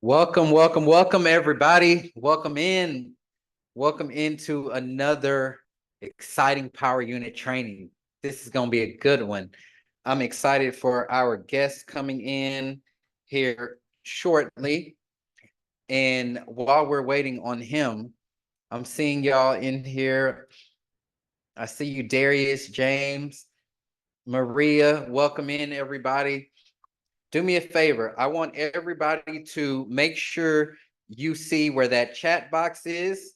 Welcome, everybody. Welcome into another exciting power unit training. This is going to be a good one. I'm excited for our guest coming in here shortly. And while we're waiting on him, I'm seeing y'all in here. I see you, Darius, James, Maria. Welcome in, everybody. Do me a favor. I want everybody to make sure you see where that chat box is.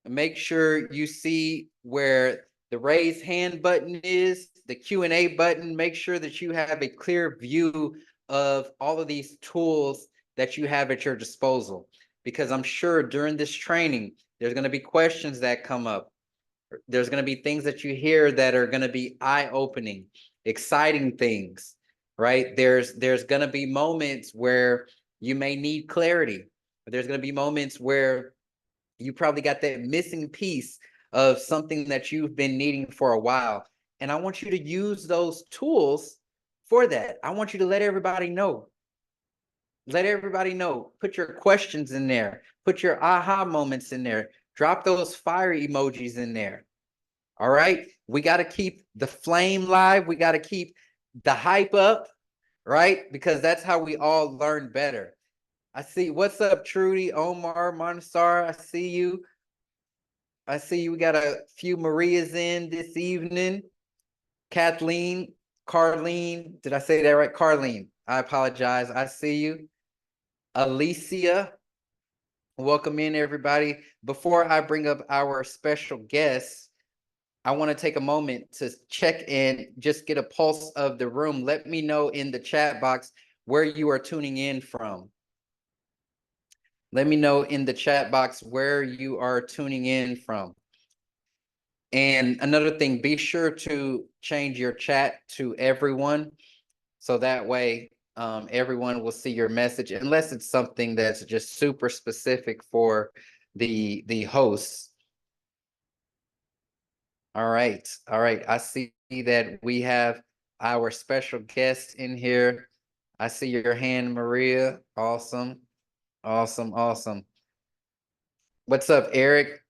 Make sure you see where the raise hand button is, the Q&A button. Make sure that you have a clear view of all of these tools that you have at your disposal. Because I'm sure during this training, there's going to be questions that come up. There's going to be things that you hear that are going to be eye-opening, exciting things, right? There's going to be moments where you may need clarity. There's going to be moments where you probably got that missing piece of something that you've been needing for a while. And I want you to use those tools for that. I want you to let everybody know. Let everybody know. Put your questions in there. Put your aha moments in there. Drop those fire emojis in there. All right. We got to keep the flame live. We got to keep the hype up, right? Because that's how we all learn better. I see. What's up, Trudy, Omar, Montessar? I see you. We got a few Marias in this evening. Kathleen, Carlene. Did I say that right? Carlene. I apologize. I see you. Alicia. Welcome in, everybody. Before I bring up our special guests, I want to take a moment to check in, just get a pulse of the room. Let me know in the chat box where you are tuning in from. Let me know in the chat box where you are tuning in from. And another thing, be sure to change your chat to everyone. So that way everyone will see your message, unless it's something that's just super specific for the hosts. All right. I see that we have our special guest in here. I see your hand, Maria. Awesome. What's up, Eric?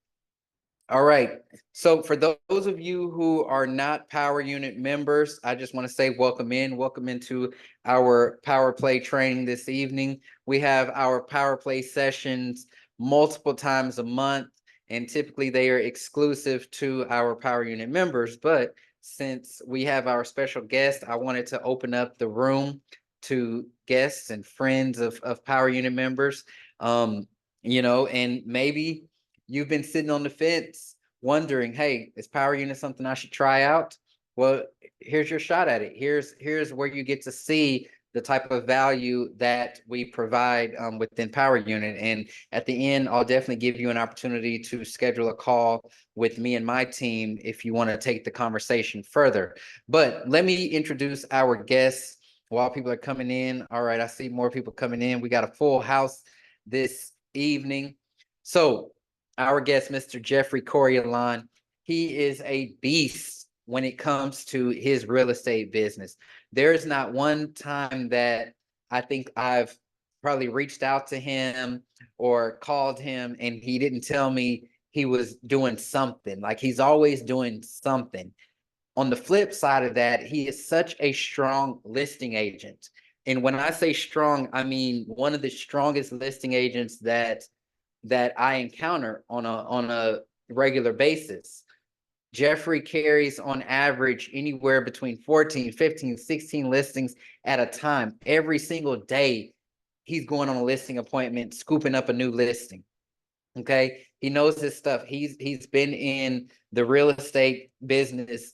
All right. So for those of you who are not Power Unit members, I just want to say welcome in. Welcome into our Power Play training this evening. We have our Power Play sessions multiple times a month, and typically they are exclusive to our Power Unit members. But since we have our special guest, I wanted to open up the room to guests and friends of Power Unit members. And maybe you've been sitting on the fence wondering, hey, is Power Unit something I should try out? Well, here's your shot at it. Here's where you get to see the type of value that we provide within Power Unit. And at the end, I'll definitely give you an opportunity to schedule a call with me and my team if you want to take the conversation further. But let me introduce our guests while people are coming in. All right, I see more people coming in. We got a full house this evening. So our guest, Mr. Jeffrey Corriolan, he is a beast when it comes to his real estate business. There is not one time that I think I've probably reached out to him or called him and he didn't tell me he was doing something. Like, he's always doing something. On the flip side of that, he is such a strong listing agent. And when I say strong, I mean one of the strongest listing agents that I encounter on a regular basis. Jeffrey carries on average anywhere between 14, 15, 16 listings at a time. Every single day, he's going on a listing appointment, scooping up a new listing. Okay. He knows his stuff. He's been in the real estate business,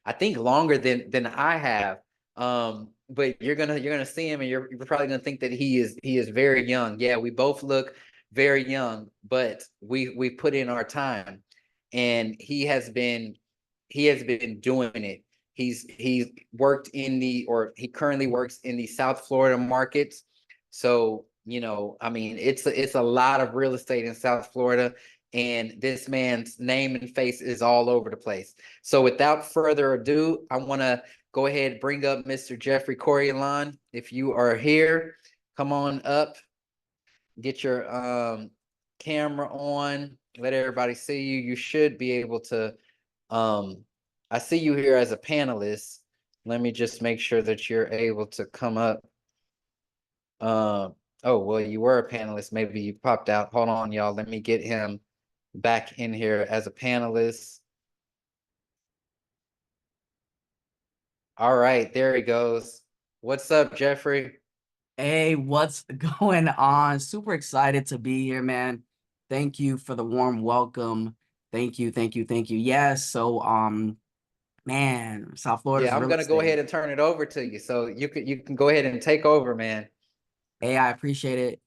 I think, longer than I have. But you're gonna see him and you're probably gonna think that he is very young. Yeah, we both look very young, but we put in our time, and he has been doing it. He's worked in he currently works in the South Florida markets. So, I mean, it's a lot of real estate in South Florida, and this man's name and face is all over the place. So without further ado, I want to go ahead and bring up Mr. Jeffrey Corriolan. If you are here, come on up. get your camera on, let everybody see you. You should be able to I see you here as a panelist. Let me just make sure that you're able to come up. Oh, well, you were a panelist. Maybe you popped out. Hold on, y'all. Let me get him back in here as a panelist. All right, there he goes. What's up, Jeffrey? Hey, what's going on? Super excited to be here, man. Thank you for the warm welcome. Thank you, thank you, thank you. Yes, so man, South Florida's Yeah, I'm real gonna go estate. ahead and turn it over to you. So you can go ahead and take over, man. Hey, I appreciate it.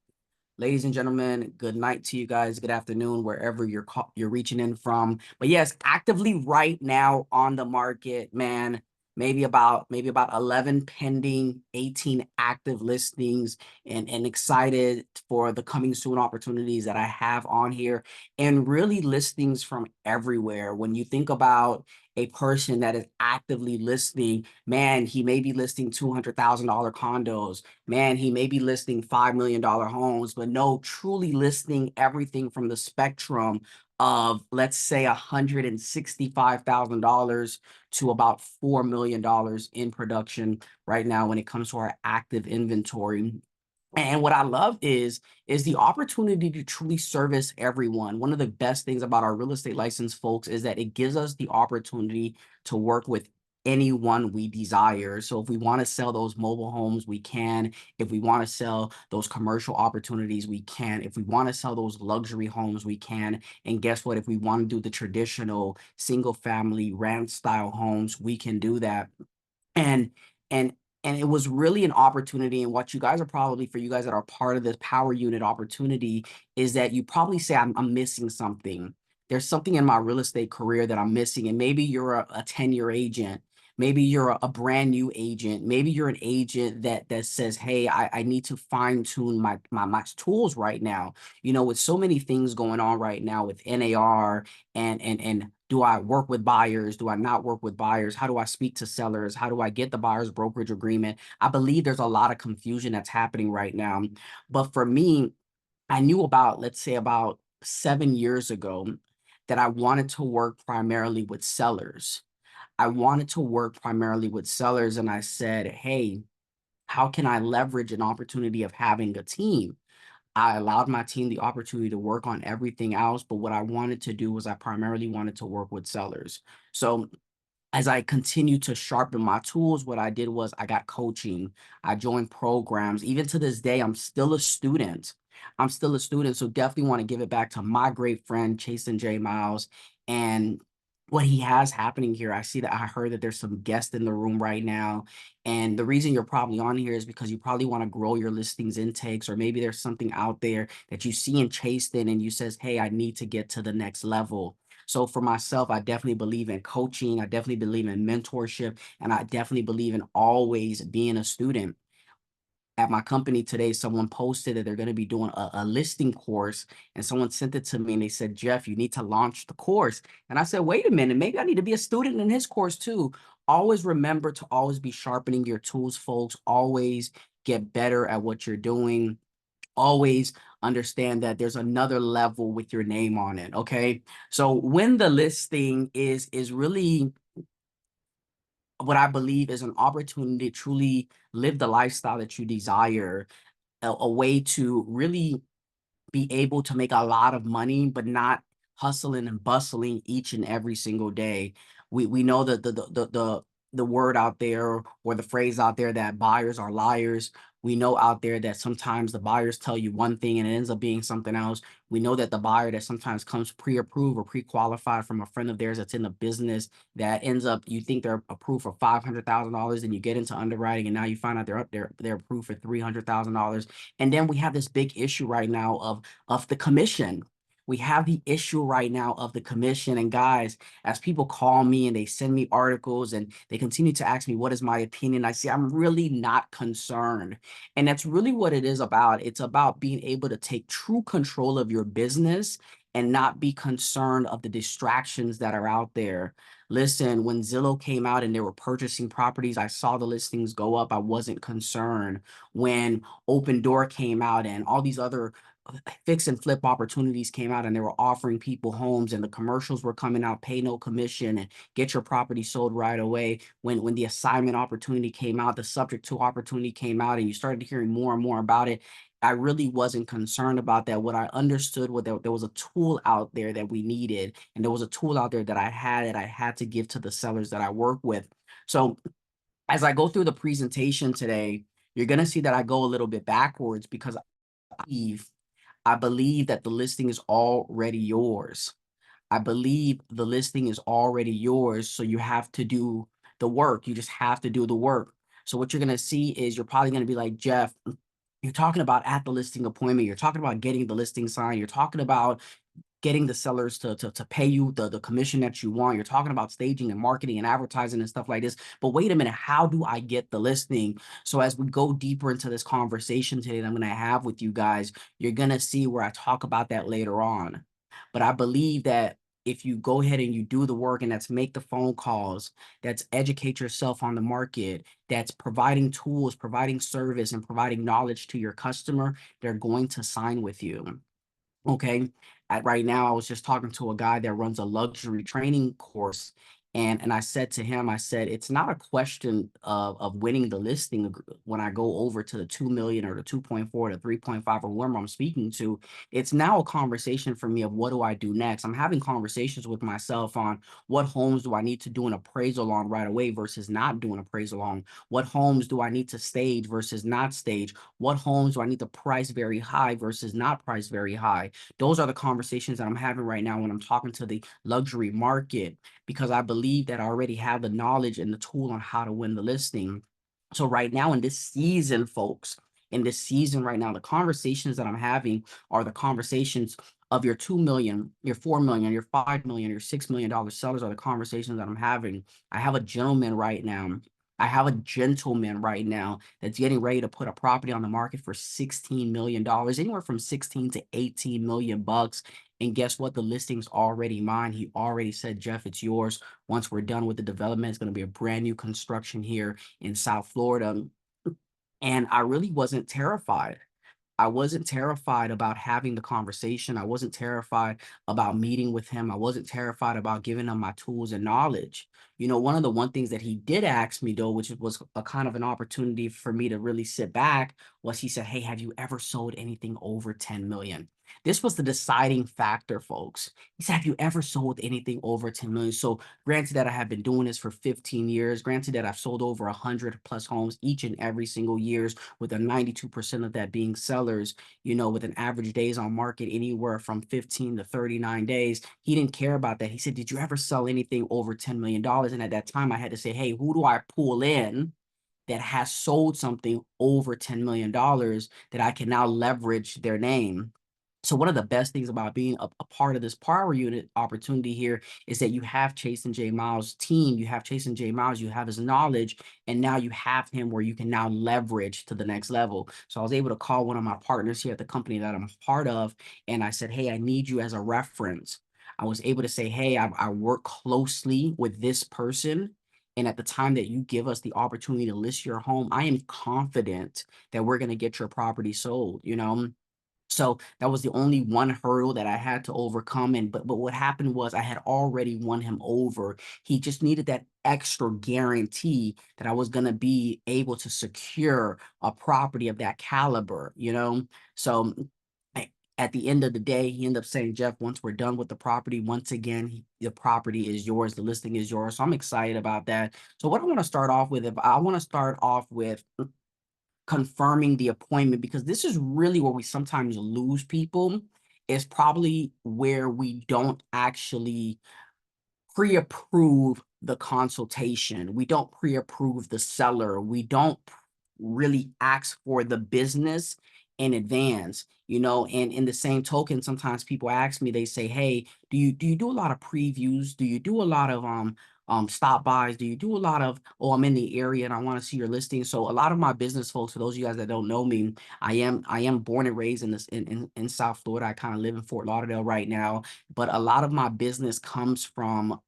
Ladies and gentlemen, good night to you guys. Good afternoon, wherever you're reaching in from. But yes, actively right now on the market, man. Maybe about 11 pending, 18 active listings, and excited for the coming soon opportunities that I have on here, and really listings from everywhere. When you think about a person that is actively listing, man, he may be listing $200,000 condos. Man, he may be listing $5 million homes, but no, truly listing everything from the spectrum of, let's say, $165,000 to about $4 million in production right now when it comes to our active inventory. And what I love is the opportunity to truly service everyone. One of the best things about our real estate license, folks, is that it gives us the opportunity to work with anyone we desire. So if we want to sell those mobile homes, we can. If we want to sell those commercial opportunities, we can. If we want to sell those luxury homes, we can. And guess what? If we want to do the traditional single family rent style homes, we can do that. And and and it was really an opportunity. And what you guys are probably, for you guys that are part of this power unit opportunity, is that you probably say, I'm missing something. There's something in my real estate career that I'm missing. And maybe you're a 10-year agent. Maybe you're a brand new agent. Maybe you're an agent that says, hey, I need to fine tune my tools right now. You know, with so many things going on right now with NAR, and do I work with buyers? Do I not work with buyers? How do I speak to sellers? How do I get the buyer's brokerage agreement? I believe there's a lot of confusion that's happening right now. But for me, I knew about, let's say, about 7 years ago, that I wanted to work primarily with sellers. I wanted to work primarily with sellers. And I said, hey, how can I leverage an opportunity of having a team? I allowed my team the opportunity to work on everything else, but what I wanted to do was I primarily wanted to work with sellers. So as I continued to sharpen my tools, what I did was I got coaching. I joined programs. Even to this day, I'm still a student. I'm still a student. So definitely want to give it back to my great friend, Chasen J. Miles, and what he has happening here. I heard that there's some guests in the room right now. And the reason you're probably on here is because you probably want to grow your listings intakes, or maybe there's something out there that you see in Chasen and you says, hey, I need to get to the next level. So for myself, I definitely believe in coaching. I definitely believe in mentorship, and I definitely believe in always being a student. At my company today, someone posted that they're going to be doing a listing course, and someone sent it to me and they said, Jeff, you need to launch the course. And I said, wait a minute, maybe I need to be a student in his course too. Always remember to always be sharpening your tools, folks. Always get better at what you're doing. Always understand that there's another level with your name on it. Okay. So when the listing is really what I believe is an opportunity to truly live the lifestyle that you desire, a way to really be able to make a lot of money, but not hustling and bustling each and every single day. We know that the word out there, or the phrase out there, that buyers are liars. We know out there that sometimes the buyers tell you one thing and it ends up being something else. We know that the buyer that sometimes comes pre-approved or pre-qualified from a friend of theirs that's in the business, that ends up, you think they're approved for $500,000, and you get into underwriting and now you find out they're approved for $300,000. And then we have this big issue right now of the commission. We have the issue right now of the commission. And guys, as people call me and they send me articles and they continue to ask me, what is my opinion? I say, I'm really not concerned. And that's really what it is about. It's about being able to take true control of your business and not be concerned of the distractions that are out there. Listen, when Zillow came out and they were purchasing properties, I saw the listings go up. I wasn't concerned. When Open Door came out and all these other fix and flip opportunities came out and they were offering people homes and the commercials were coming out, pay no commission and get your property sold right away. When the assignment opportunity came out, the subject to opportunity came out and you started hearing more and more about it, I really wasn't concerned about that. What I understood was there was a tool out there that we needed, and there was a tool out there that I had to give to the sellers that I work with. So as I go through the presentation today, you're going to see that I go a little bit backwards because believe I believe that the listing is already yours. I believe the listing is already yours. So you have to do the work. You just have to do the work. So what you're going to see is you're probably going to be like, Jeff, you're talking about at the listing appointment. You're talking about getting the listing signed. You're talking about getting the sellers to pay you the commission that you want. You're talking about staging and marketing and advertising and stuff like this. But wait a minute, how do I get the listing? So as we go deeper into this conversation today that I'm going to have with you guys, you're going to see where I talk about that later on. But I believe that if you go ahead and you do the work, and that's make the phone calls, that's educate yourself on the market, that's providing tools, providing service, and providing knowledge to your customer, they're going to sign with you. Okay. Right now, I was just talking to a guy that runs a luxury training course. And I said to him, I said, it's not a question of winning the listing when I go over to the 2 million or the 2.4 to 3.5 or whoever I'm speaking to. It's now a conversation for me of what do I do next? I'm having conversations with myself on what homes do I need to do an appraisal on right away versus not doing appraisal on? What homes do I need to stage versus not stage? What homes do I need to price very high versus not price very high? Those are the conversations that I'm having right now when I'm talking to the luxury market, because I believe that I already have the knowledge and the tool on how to win the listing. So right now in this season, folks, in this season right now, the conversations that I'm having are the conversations of your 2 million, your 4 million, your 5 million, your $6 million sellers are the conversations that I'm having. I have a gentleman right now. I have a gentleman right now that's getting ready to put a property on the market for $16 million, anywhere from 16 to 18 million bucks. And guess what? The listing's already mine. He already said, Jeff, it's yours. Once we're done with the development, it's going to be a brand new construction here in South Florida. And I really wasn't terrified. I wasn't terrified about having the conversation. I wasn't terrified about meeting with him. I wasn't terrified about giving him my tools and knowledge. One of the one things that he did ask me though, which was a kind of an opportunity for me to really sit back, was he said, hey, have you ever sold anything over 10 million? This was the deciding factor, folks. He said, have you ever sold anything over 10 million? So granted that I have been doing this for 15 years, granted that I've sold over 100 plus homes each and every single years, with a 92% of that being sellers, with an average days on market anywhere from 15 to 39 days. He didn't care about that. He said, did you ever sell anything over $10 million? And at that time I had to say, hey, who do I pull in that has sold something over $10 million that I can now leverage their name? So one of the best things about being a part of this power unit opportunity here is that you have Chase and J Miles' team, you have Chase and J Miles, you have his knowledge, and now you have him where you can now leverage to the next level. So I was able to call one of my partners here at the company that I'm part of, and I said, hey, I need you as a reference. I was able to say, hey, I work closely with this person. And at the time that you give us the opportunity to list your home, I am confident that we're going to get your property sold. So that was the only one hurdle that I had to overcome. And but what happened was I had already won him over. He just needed that extra guarantee that I was gonna be able to secure a property of that caliber. So at the end of the day, he ended up saying, Jeff, once we're done with the property, once again, the property is yours, the listing is yours. So I'm excited about that. So what I want to start off with, if I want to start off with confirming the appointment, because this is really where we sometimes lose people, is probably where we don't actually pre-approve the consultation. We don't pre-approve the seller. We don't really ask for the business in advance. And in the same token, sometimes people ask me, they say, hey, do you do a lot of previews? Do you do a lot of stop buys? Do you do a lot of, oh, I'm in the area and I want to see your listing? So a lot of my business folks, for those of you guys that don't know me, I am born and raised in South Florida. I kind of live in Fort Lauderdale right now, but a lot of my business comes from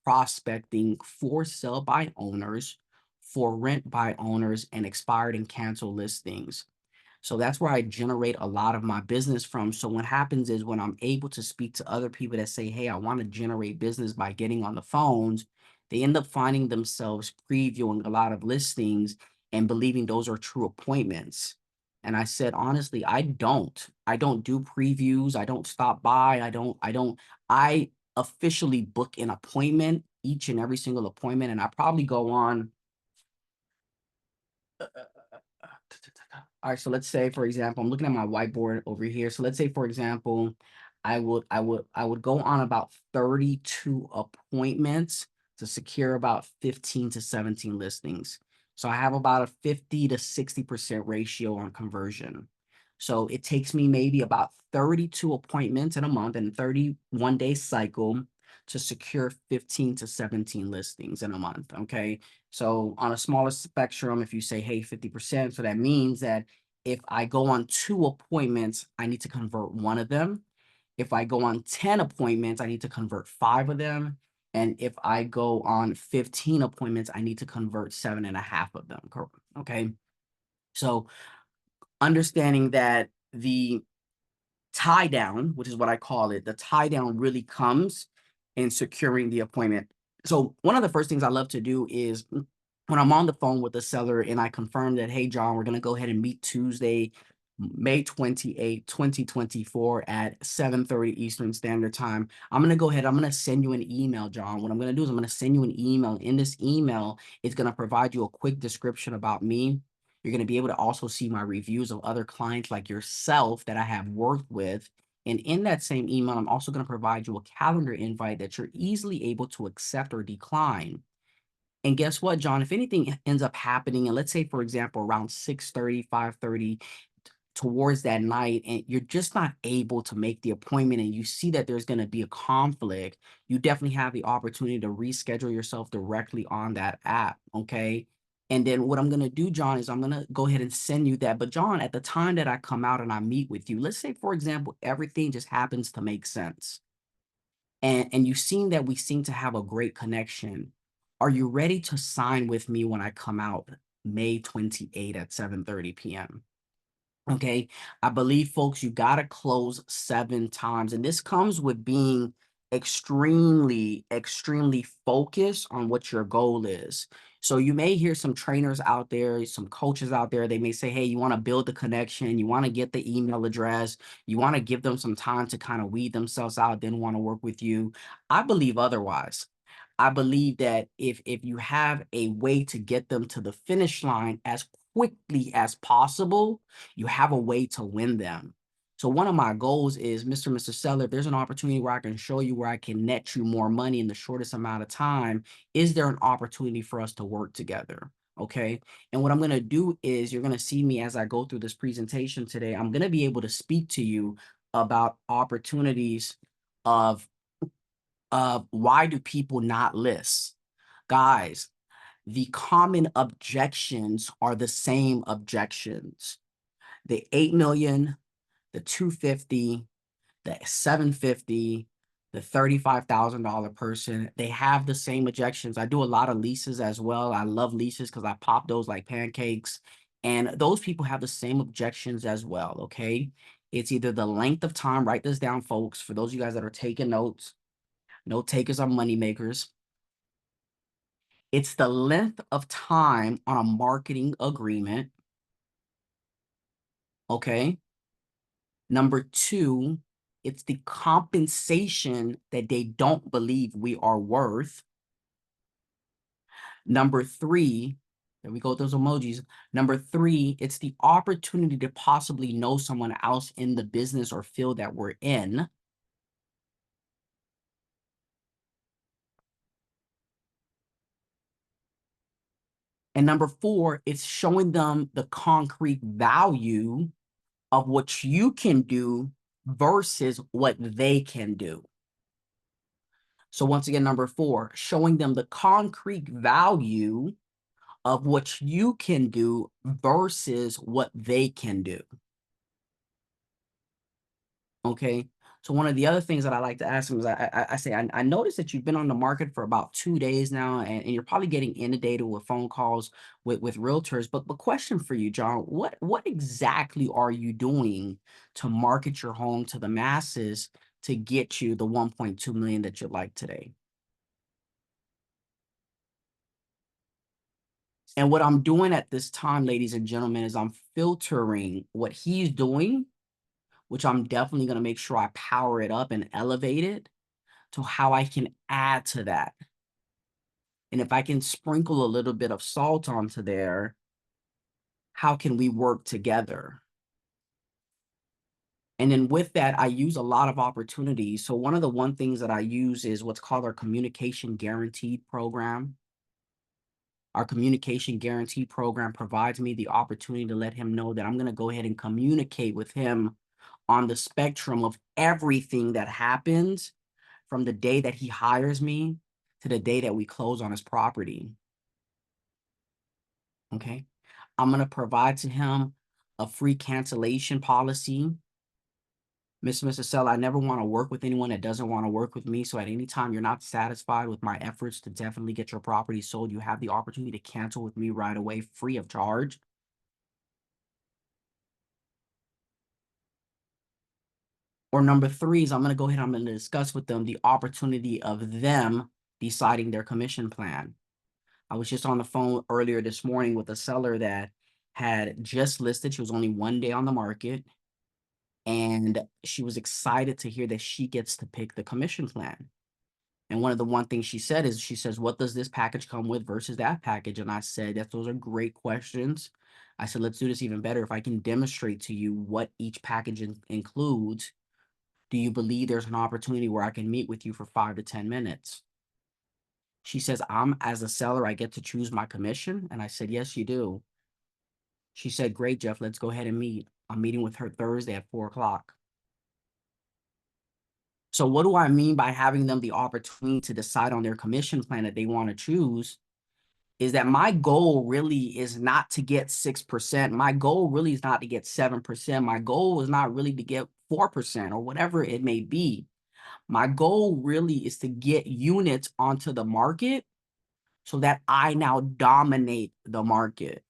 prospecting for sell by owners, for rent by owners, and expired and canceled listings. So that's where I generate a lot of my business from. So what happens is when I'm able to speak to other people that say, hey, I want to generate business by getting on the phones, they end up finding themselves previewing a lot of listings and believing those are true appointments. And I said, honestly, I don't do previews. I don't stop by. I officially book an appointment, each and every single appointment. And I probably go on. All right, so let's say, for example, I'm looking at my whiteboard over here. So let's say, for example, I would go on about 32 appointments to secure about 15 to 17 listings. So I have about a 50 to 60% ratio on conversion. So it takes me maybe about 32 appointments in a month and 31-day cycle to secure 15 to 17 listings in a month. Okay. So on a smaller spectrum, if you say, hey, 50%, so that means that if I go on 2 appointments, I need to convert 1 of them. If I go on 10 appointments, I need to convert 5 of them. And if I go on 15 appointments, I need to convert 7.5 of them. Okay. So understanding that the tie down, which is what I call it, the tie down really comes in securing the appointment. So one of the first things I love to do is when I'm on the phone with the seller and I confirm that, hey, John, we're going to go ahead and meet Tuesday, May 28, 2024 at 7:30 Eastern Standard Time. I'm going to go ahead. I'm going to send you an email, John. What I'm going to do is I'm going to send you an email. In this email, it's going to provide you a quick description about me. You're going to be able to also see my reviews of other clients like yourself that I have worked with. And in that same email, I'm also going to provide you a calendar invite that you're easily able to accept or decline. And guess what, John? If anything ends up happening, and let's say, for example, around 6:30, 5:30, towards that night, and you're just not able to make the appointment, and you see that there's going to be a conflict, you definitely have the opportunity to reschedule yourself directly on that app. Okay. And then what I'm going to do, John, is I'm going to go ahead and send you that. But John, at the time that I come out and I meet with you, let's say, for example, everything just happens to make sense. And you've seen that we seem to have a great connection. Are you ready to sign with me when I come out May 28 at 7:30 p.m.? Okay. I believe, folks, you got to close 7 times. And this comes with being extremely, extremely focused on what your goal is. So you may hear some trainers out there, some coaches out there, they may say, hey, you want to build the connection, you want to get the email address, you want to give them some time to kind of weed themselves out, then want to work with you. I believe otherwise. I believe that if you have a way to get them to the finish line as quickly as possible, you have a way to win them. So one of my goals is, Mr. Seller, if there's an opportunity where I can show you where I can net you more money in the shortest amount of time, is there an opportunity for us to work together? Okay. And what I'm going to do is you're going to see me as I go through this presentation today. I'm going to be able to speak to you about opportunities of why do people not list? Guys, the common objections are the same objections. The 8 million, the 250, the 750, the $35,000 person, they have the same objections. I do a lot of leases as well. I love leases because I pop those like pancakes. And those people have the same objections as well. Okay. It's either the length of time, write this down, folks, for those of you guys that are taking notes. Note takers are money makers. It's the length of time on a marketing agreement. Okay. Number 2, it's the compensation that they don't believe we are worth. Number 3, there we go with those emojis. Number 3, it's the opportunity to possibly know someone else in the business or field that we're in. And number 4, it's showing them the concrete value of what you can do versus what they can do. So once again, number 4, showing them the concrete value of what you can do versus what they can do. Okay. So one of the other things that I like to ask them is I say, I noticed that you've been on the market for about 2 days now, and you're probably getting inundated with phone calls with realtors. But question for you, John, what exactly are you doing to market your home to the masses to get you the 1.2 million that you'd like today? And what I'm doing at this time, ladies and gentlemen, is I'm filtering what he's doing, which I'm definitely going to make sure I power it up and elevate it to how I can add to that. And if I can sprinkle a little bit of salt onto there, how can we work together? And then with that, I use a lot of opportunities. So one of the things that I use is what's called our communication guaranteed program. Our communication guarantee program provides me the opportunity to let him know that I'm going to go ahead and communicate with him on the spectrum of everything that happens from the day that he hires me to the day that we close on his property. Okay. I'm going to provide to him a free cancellation policy. Mr. Seller, I never want to work with anyone that doesn't want to work with me. So at any time you're not satisfied with my efforts to definitely get your property sold, you have the opportunity to cancel with me right away, free of charge. Or number three is I'm going to go ahead, I'm going to discuss with them the opportunity of them deciding their commission plan. I was just on the phone earlier this morning with a seller that had just listed. She was only 1 day on the market. And she was excited to hear that she gets to pick the commission plan. And one of the things she said is, she says, what does this package come with versus that package? And I said, that those are great questions. I said, let's do this even better. If I can demonstrate to you what each package includes, do you believe there's an opportunity where I can meet with you for 5 to 10 minutes? She says, as a seller, I get to choose my commission. And I said, yes, you do. She said, great, Jeff, let's go ahead and meet. I'm meeting with her Thursday at 4 o'clock. So what do I mean by having them the opportunity to decide on their commission plan that they want to choose? Is that my goal really is not to get 6%. My goal really is not to get 7%. My goal is not really to get 4% or whatever it may be. My goal really is to get units onto the market so that I now dominate the market.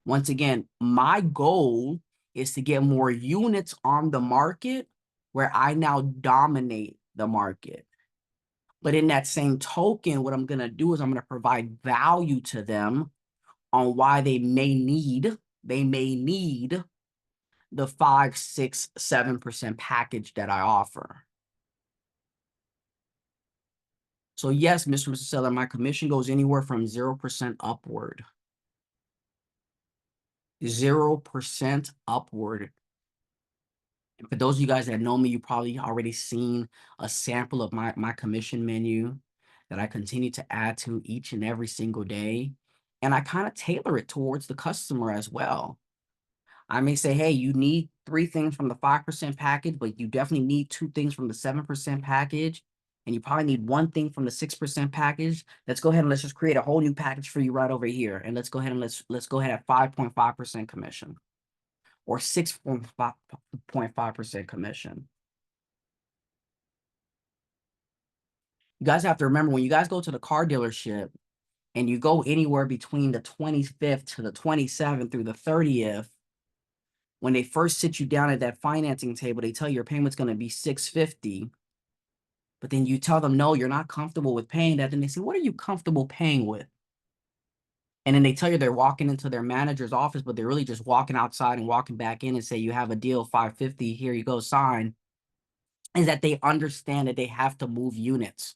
Once again, my goal is to get more units on the market where I now dominate the market. But in that same token, what I'm going to do is I'm going to provide value to them on why they may need the 5, 6, 7% package that I offer. So yes, Mr. Seller, my commission goes anywhere from 0% upward. 0% upward. And for those of you guys that know me, you probably already seen a sample of my commission menu that I continue to add to each and every single day. And I kind of tailor it towards the customer as well. I may say, hey, you need 3 things from the 5% package, but you definitely need 2 things from the 7% package. And you probably need 1 thing from the 6% package. Let's go ahead and let's just create a whole new package for you right over here. And let's go ahead and let's go ahead at 5.5% commission or 6.5% commission. You guys have to remember, when you guys go to the car dealership and you go anywhere between the 25th to the 27th through the 30th, when they first sit you down at that financing table, they tell you your payment's going to be $650. But then you tell them, no, you're not comfortable with paying that. Then they say, what are you comfortable paying with? And then they tell you they're walking into their manager's office, but they're really just walking outside and walking back in and say, you have a deal, $550, here you go, sign. Is that they understand that they have to move units.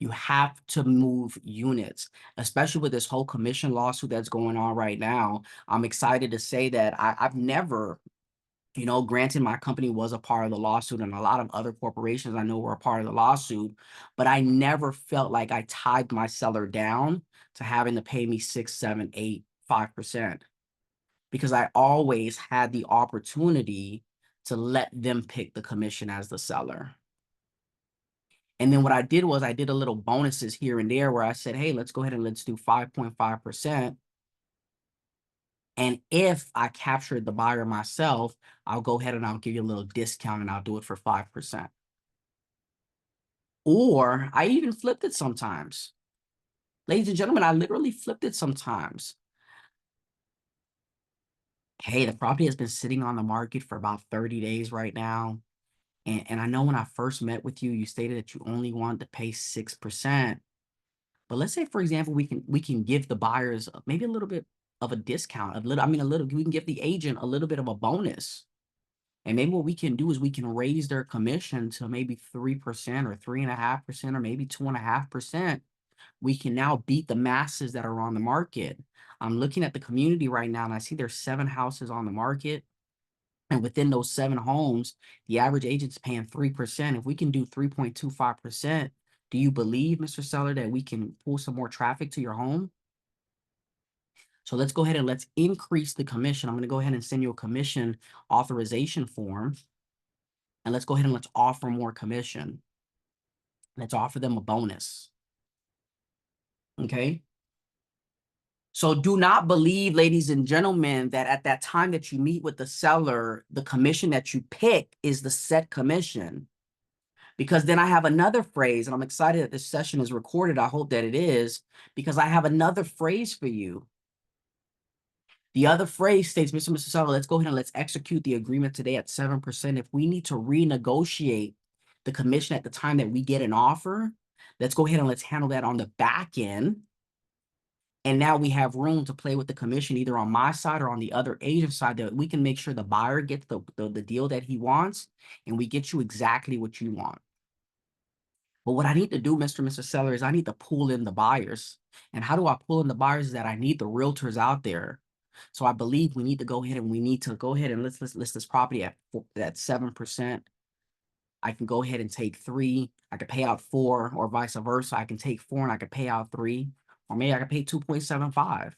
You have to move units, especially with this whole commission lawsuit that's going on right now. I'm excited to say that I've never, granted, my company was a part of the lawsuit and a lot of other corporations I know were a part of the lawsuit, but I never felt like I tied my seller down to having to pay me 6, 7, 8, 5%, because I always had the opportunity to let them pick the commission as the seller. And then what I did was I did a little bonuses here and there where I said, hey, let's go ahead and let's do 5.5%. And if I captured the buyer myself, I'll go ahead and I'll give you a little discount and I'll do it for 5%. Or I even flipped it sometimes. Ladies and gentlemen, I literally flipped it sometimes. Hey, the property has been sitting on the market for about 30 days right now. And I know when I first met with you, you stated that you only wanted to pay 6%. But let's say, for example, we can give the buyers maybe a little bit of a discount, we can give the agent a little bit of a bonus. And maybe what we can do is we can raise their commission to maybe 3% or 3.5% or maybe 2.5%. We can now beat the masses that are on the market. I'm looking at the community right now and I see there's 7 houses on the market. And within those 7 homes, the average agent's paying 3%. If we can do 3.25%, do you believe, Mr. Seller, that we can pull some more traffic to your home? So let's go ahead and let's increase the commission. I'm going to go ahead and send you a commission authorization form. And let's go ahead and let's offer more commission. Let's offer them a bonus. Okay. So do not believe, ladies and gentlemen, that at that time that you meet with the seller, the commission that you pick is the set commission. Because then I have another phrase, and I'm excited that this session is recorded. I hope that it is, because I have another phrase for you. The other phrase states, Mr. Seller, let's go ahead and let's execute the agreement today at 7%. If we need to renegotiate the commission at the time that we get an offer, let's go ahead and let's handle that on the back end. And now we have room to play with the commission either on my side or on the other agent side, that we can make sure the buyer gets the deal that he wants, and we get you exactly what you want. But what I need to do, Mr. Seller, is I need to pull in the buyers. And how do I pull in the buyers? Is that I need the realtors out there. So I believe we need to go ahead and let's list this property at 7%. I can go ahead and take 3. I could pay out 4, or vice versa. I can take 4 and I could pay out 3, or maybe I could pay 2.75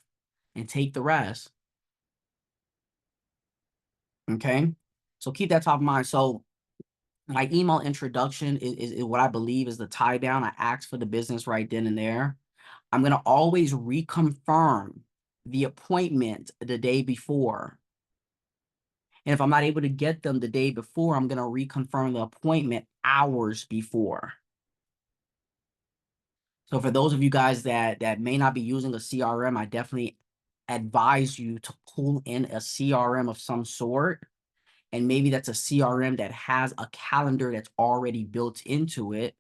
and take the rest. Okay. So keep that top of mind. So my email introduction is what I believe is the tie down. I asked for the business right then and there. I'm going to always reconfirm the appointment the day before. And if I'm not able to get them the day before, I'm going to reconfirm the appointment hours before. So for those of you guys that may not be using a CRM, I definitely advise you to pull in a CRM of some sort. And maybe that's a CRM that has a calendar that's already built into it,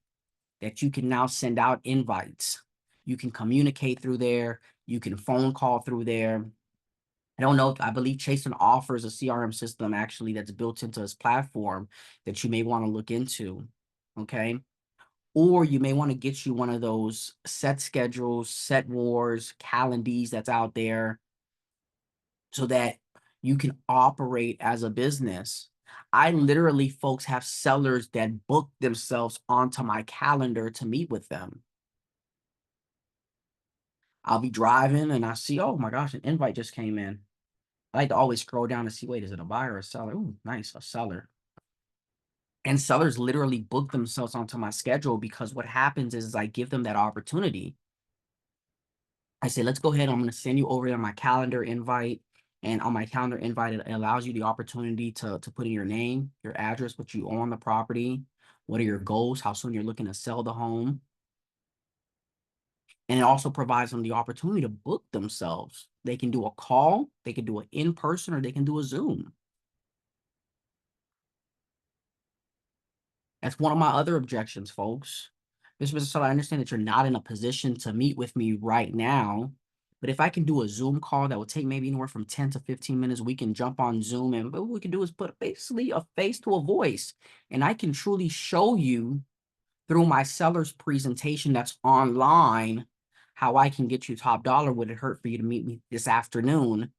that you can now send out invites. You can communicate through there. You can phone call through there. I don't know. I believe Chase offers a CRM system actually that's built into his platform that you may want to look into. Okay. Or you may want to get you one of those set schedules, set wars, calendars that's out there, so that you can operate as a business. I literally, folks, have sellers that book themselves onto my calendar to meet with them. I'll be driving and I see, oh my gosh, an invite just came in. I like to always scroll down to see, wait, is it a buyer or a seller? Ooh, nice, a seller. And sellers literally book themselves onto my schedule, because what happens is I give them that opportunity. I say, let's go ahead. I'm going to send you over there my calendar invite. And on my calendar invite, it allows you the opportunity to put in your name, your address, what you own on the property, what are your goals, how soon you're looking to sell the home. And it also provides them the opportunity to book themselves. They can do a call, they can do an in-person, or they can do a Zoom. That's one of my other objections, folks. Mr. Seller, I understand that you're not in a position to meet with me right now, but if I can do a Zoom call that will take maybe anywhere from 10 to 15 minutes, we can jump on Zoom, and what we can do is put basically a face to a voice, and I can truly show you through my seller's presentation that's online how I can get you top dollar. Would it hurt for you to meet me this afternoon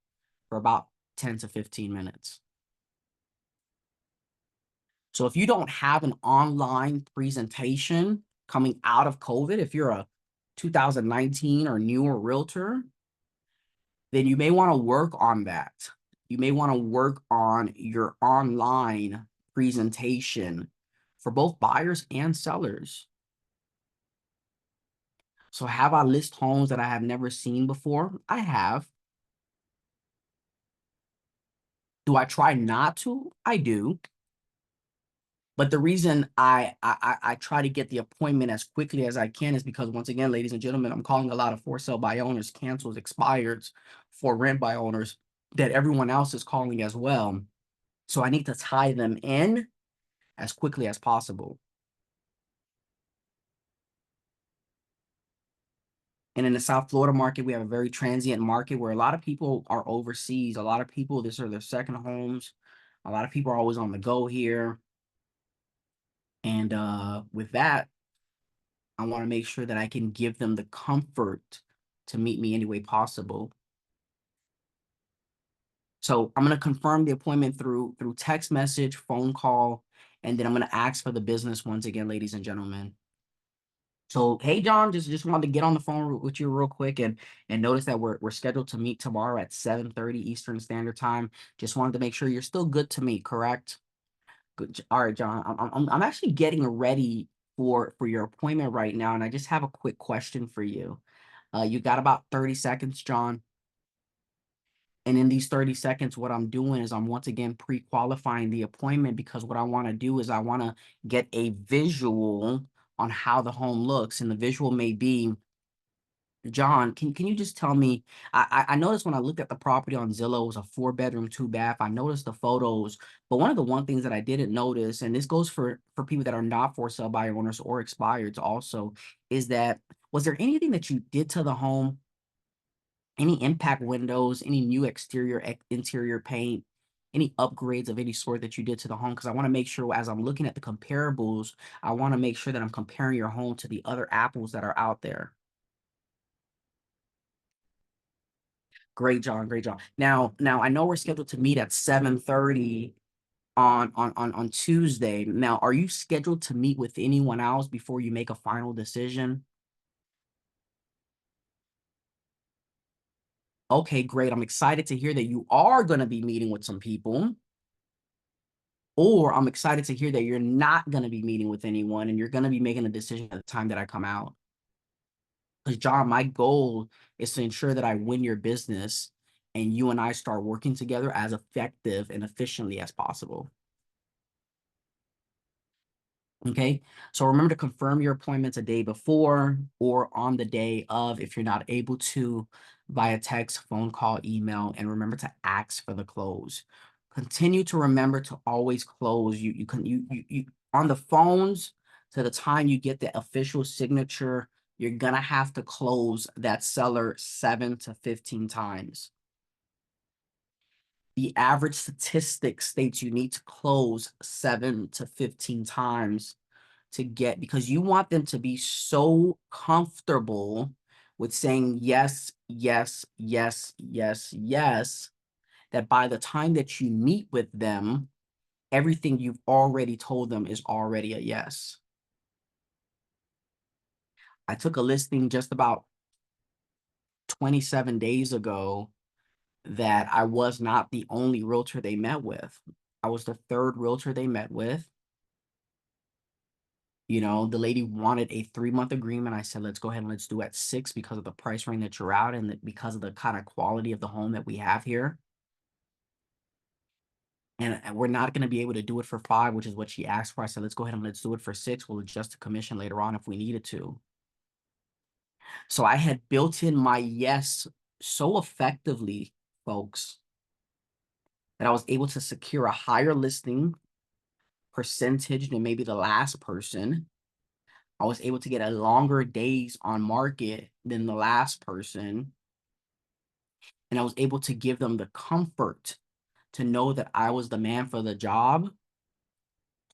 for about 10 to 15 minutes? So if you don't have an online presentation coming out of COVID, if you're a 2019 or newer realtor, then you may want to work on that. You may want to work on your online presentation for both buyers and sellers. So have I list homes that I have never seen before? I have. Do I try not to? I do. But the reason I try to get the appointment as quickly as I can is because, once again, ladies and gentlemen, I'm calling a lot of for sale by owners, cancels, expireds, for rent by owners that everyone else is calling as well. So I need to tie them in as quickly as possible. And in the South Florida market, we have a very transient market where a lot of people are overseas. A lot of people, this are their second homes. A lot of people are always on the go here. And with that, I want to make sure that I can give them the comfort to meet me any way possible. So I'm going to confirm the appointment through text message, phone call, and then I'm going to ask for the business once again, ladies and gentlemen. So, hey, John, just wanted to get on the phone with you real quick and notice that we're scheduled to meet tomorrow at 7:30 Eastern Standard Time. Just wanted to make sure you're still good to meet, correct? Good. All right, John. I'm actually getting ready for your appointment right now, and I just have a quick question for you. You got about 30 seconds, John. And in these 30 seconds, what I'm doing is I'm once again pre-qualifying the appointment, because what I want to do is I want to get a visual on how the home looks. And the visual may be, John, can you just tell me, I noticed when I looked at the property on Zillow, it was a 4-bedroom, 2-bath. I noticed the photos, but one of the one things that I didn't notice, and this goes for people that are not for sale by owners or expireds also, is that, was there anything that you did to the home? Any impact windows, any new exterior, interior paint, any upgrades of any sort that you did to the home? Because I want to make sure, as I'm looking at the comparables, I want to make sure that I'm comparing your home to the other apples that are out there. Great, John. Great, John. Now I know we're scheduled to meet at 7:30 on Tuesday. Now, are you scheduled to meet with anyone else before you make a final decision? Okay, great. I'm excited to hear that you are going to be meeting with some people. Or I'm excited to hear that you're not going to be meeting with anyone and you're going to be making a decision at the time that I come out. Because, John, my goal is to ensure that I win your business and you and I start working together as effective and efficiently as possible. Okay, so remember to confirm your appointments a day before or on the day of if you're not able to, via text, phone call, email, and remember to ask for the close. Continue to remember to always close. You on the phones, to the time you get the official signature, you're gonna have to close that seller 7 to 15 times. The average statistic states you need to close 7 to 15 times to get, because you want them to be so comfortable with saying yes, yes, yes, yes, yes, that by the time that you meet with them, everything you've already told them is already a yes. I took a listing just about 27 days ago that I was not the only realtor they met with. I was the third realtor they met with. You know, the lady wanted a 3-month agreement. I said, let's go ahead and let's do at 6 because of the price range that you're out and because of the kind of quality of the home that we have here. And we're not going to be able to do it for 5, which is what she asked for. I said, let's go ahead and let's do it for 6. We'll adjust the commission later on if we needed to. So I had built in my yes so effectively, folks, that I was able to secure a higher listing percentage than maybe the last person. I was able to get a longer days on market than the last person. And I was able to give them the comfort to know that I was the man for the job,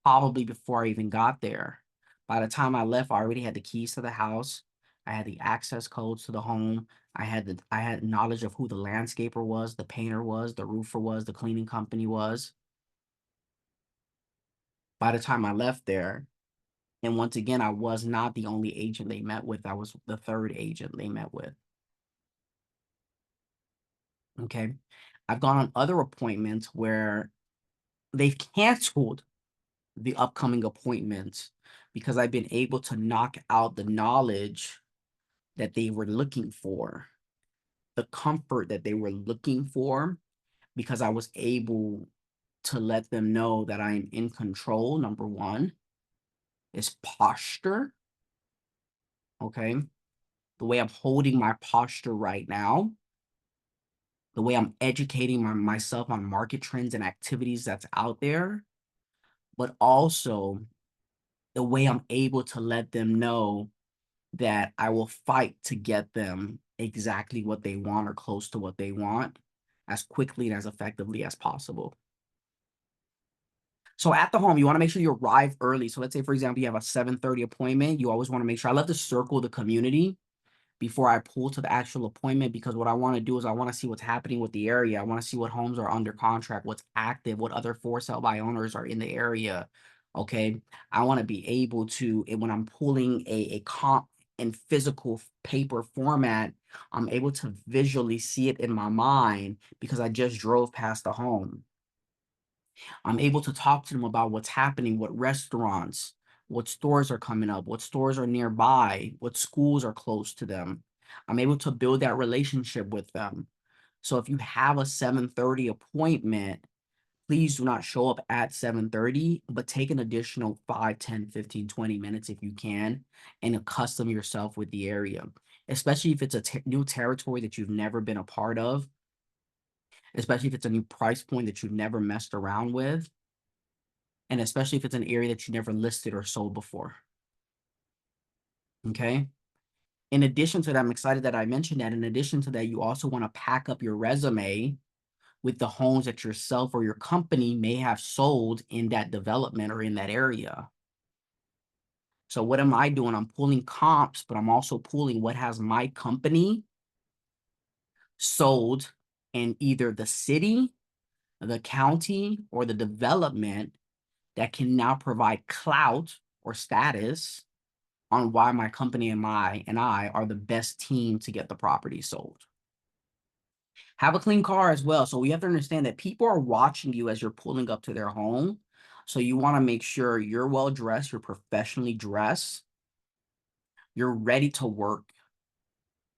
probably before I even got there. By the time I left, I already had the keys to the house. I had the access codes to the home. I had knowledge of who the landscaper was, the painter was, the roofer was, the cleaning company was. By the time I left there, and once again, I was not the only agent they met with. I was the third agent they met with. Okay. I've gone on other appointments where they've canceled the upcoming appointments because I've been able to knock out the knowledge that they were looking for, the comfort that they were looking for. because I was able to let them know that I am in control. Number one is posture. Okay. The way I'm holding my posture right now, the way I'm educating myself on market trends and activities that's out there, but also the way I'm able to let them know that I will fight to get them exactly what they want or close to what they want as quickly and as effectively as possible. So at the home, you want to make sure you arrive early. So let's say, for example, you have a 7:30 appointment. You always want to make sure I love to circle the community before I pull to the actual appointment, because what I want to do is I want to see what's happening with the area. I want to see what homes are under contract, what's active, what other for sale by owners are in the area. Okay. I want to be able to, and when I'm pulling a comp in physical paper format, I'm able to visually see it in my mind because I just drove past the home. I'm able to talk to them about what's happening, what restaurants, what stores are coming up, what stores are nearby, what schools are close to them. I'm able to build that relationship with them. So if you have a 7:30 appointment, please do not show up at 7:30, but take an additional 5, 10, 15, 20 minutes if you can, and accustom yourself with the area, especially if it's a new territory that you've never been a part of, especially if it's a new price point that you've never messed around with, and especially if it's an area that you never listed or sold before. Okay. In addition to that, I'm excited that I mentioned that. In addition to that, you also want to pack up your resume with the homes that yourself or your company may have sold in that development or in that area. So what am I doing? I'm pulling comps, but I'm also pulling what has my company sold in either the city, the county, or the development that can now provide clout or status on why my company and I are the best team to get the property sold. Have a clean car as well. So we have to understand that people are watching you as you're pulling up to their home. So you want to make sure you're well dressed, you're professionally dressed, you're ready to work,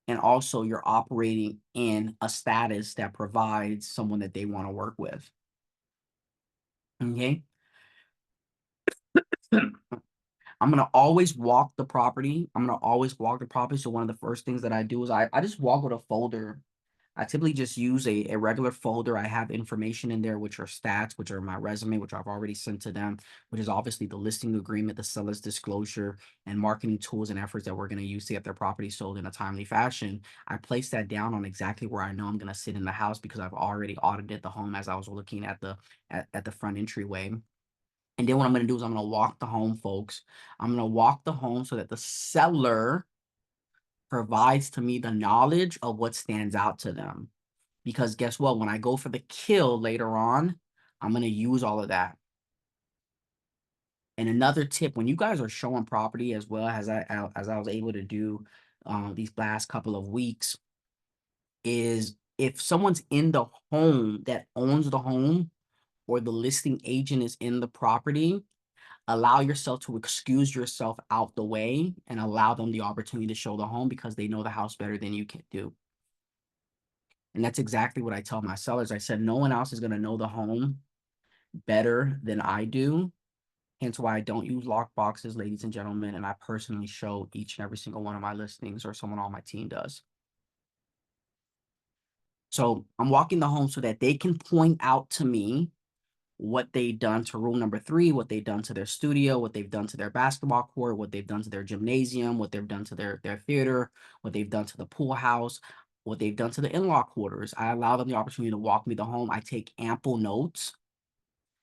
and also you're operating in a status that provides someone that they want to work with. Okay. I'm gonna always walk the property. I'm gonna always walk the property. So one of the first things that I do is I just walk with a folder. I typically just use a regular folder. I have information in there, which are stats, which are my resume, which I've already sent to them, which is obviously the listing agreement, the seller's disclosure, and marketing tools and efforts that we're going to use to get their property sold in a timely fashion. I place that down on exactly where I know I'm going to sit in the house because I've already audited the home as I was looking at the front entryway. And then what I'm going to do is I'm going to walk the home, folks. I'm going to walk the home so that the seller provides to me the knowledge of what stands out to them. Because guess what? When I go for the kill later on, I'm going to use all of that. And another tip, when you guys are showing property as well as I was able to do these last couple of weeks, is if someone's in the home that owns the home or the listing agent is in the property, allow yourself to excuse yourself out the way and allow them the opportunity to show the home because they know the house better than you can do. And that's exactly what I tell my sellers. I said, no one else is going to know the home better than I do. Hence why I don't use lock boxes, ladies and gentlemen. And I personally show each and every single one of my listings, or someone on my team does. So I'm walking the home so that they can point out to me what they've done to room number 3, what they've done to their studio, what they've done to their basketball court, what they've done to their gymnasium, what they've done to their theater, what they've done to the pool house, what they've done to the in-law quarters. I allow them the opportunity to walk me the home. I take ample notes.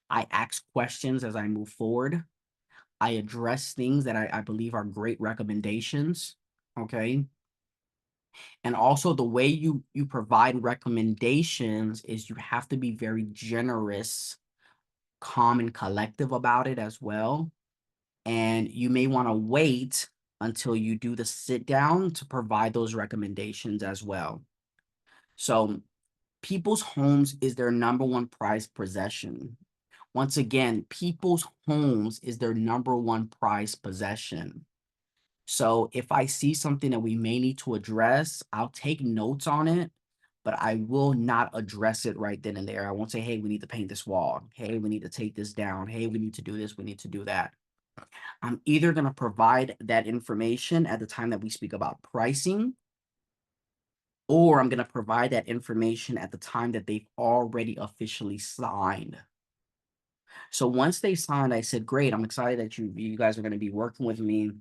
I ask questions as I move forward. I address things that I believe are great recommendations. Okay. And also the way you provide recommendations is you have to be very generous, calm, and collective about it as well. And you may want to wait until you do the sit down to provide those recommendations as well. So people's homes is their number one prized possession. Once again, people's homes is their number one prized possession. So if I see something that we may need to address, I'll take notes on it. but I will not address it right then and there. I won't say, hey, we need to paint this wall. Hey, we need to take this down. Hey, we need to do this. We need to do that. I'm either going to provide that information at the time that we speak about pricing, or I'm going to provide that information at the time that they've already officially signed. So once they signed, I said, great, I'm excited that you guys are going to be working with me.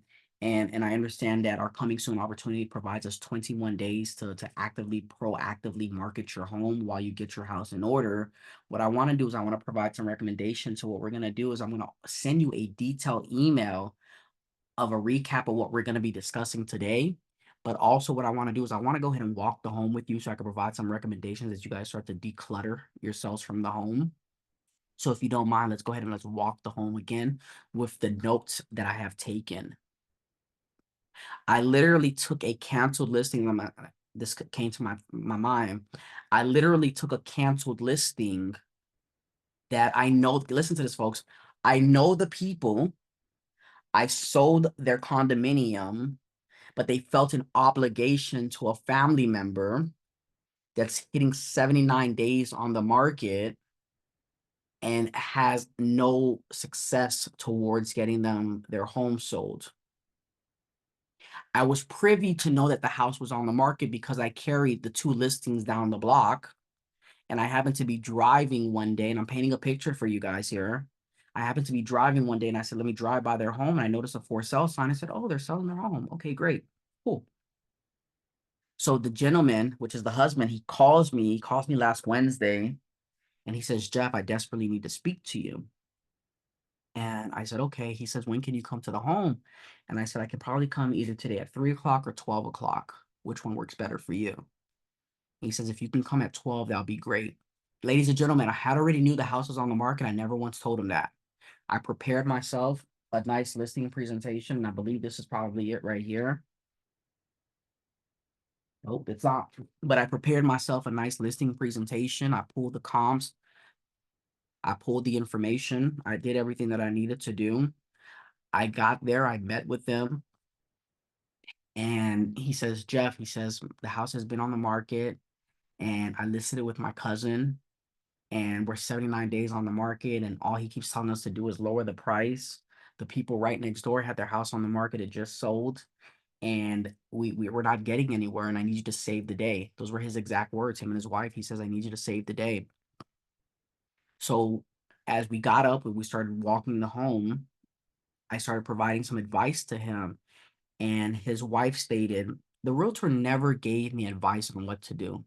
And I understand that our coming soon opportunity provides us 21 days to actively, proactively market your home while you get your house in order. What I want to do is I want to provide some recommendations. So what we're going to do is I'm going to send you a detailed email of a recap of what we're going to be discussing today. But also what I want to do is I want to go ahead and walk the home with you so I can provide some recommendations as you guys start to declutter yourselves from the home. So if you don't mind, let's go ahead and let's walk the home again with the notes that I have taken. I literally took a canceled listing. This came to my mind. I literally took a canceled listing that I know. Listen to this, folks. I know the people. I sold their condominium, but they felt an obligation to a family member that's hitting 79 days on the market and has no success towards getting them their home sold. I was privy to know that the house was on the market because I carried the 2 listings down the block, and I happened to be driving one day, and I'm painting a picture for you guys here. I happened to be driving one day, and I said, let me drive by their home, and I noticed a for sale sign. I said, oh, they're selling their home. Okay, great. Cool. So the gentleman, which is the husband, he calls me last Wednesday, and he says, Jeff, I desperately need to speak to you. And I said, okay. He says, when can you come to the home? And I said, I can probably come either today at 3 o'clock or 12 o'clock. Which one works better for you? He says, if you can come at 12, that'll be great. Ladies and gentlemen, I had already knew the house was on the market. I never once told him that. I prepared myself a nice listing presentation. And I believe this is probably it right here. Nope, it's not. But I prepared myself a nice listing presentation. I pulled the comps. I pulled the information. I did everything that I needed to do. I got there. I met with them. And he says, Jeff, he says, the house has been on the market and I listed it with my cousin and we're 79 days on the market. And all he keeps telling us to do is lower the price. The people right next door had their house on the market. It just sold. And we're not getting anywhere. And I need you to save the day. Those were his exact words, him and his wife. He says, I need you to save the day. So as we got up and we started walking the home, I started providing some advice to him. And his wife stated, the realtor never gave me advice on what to do.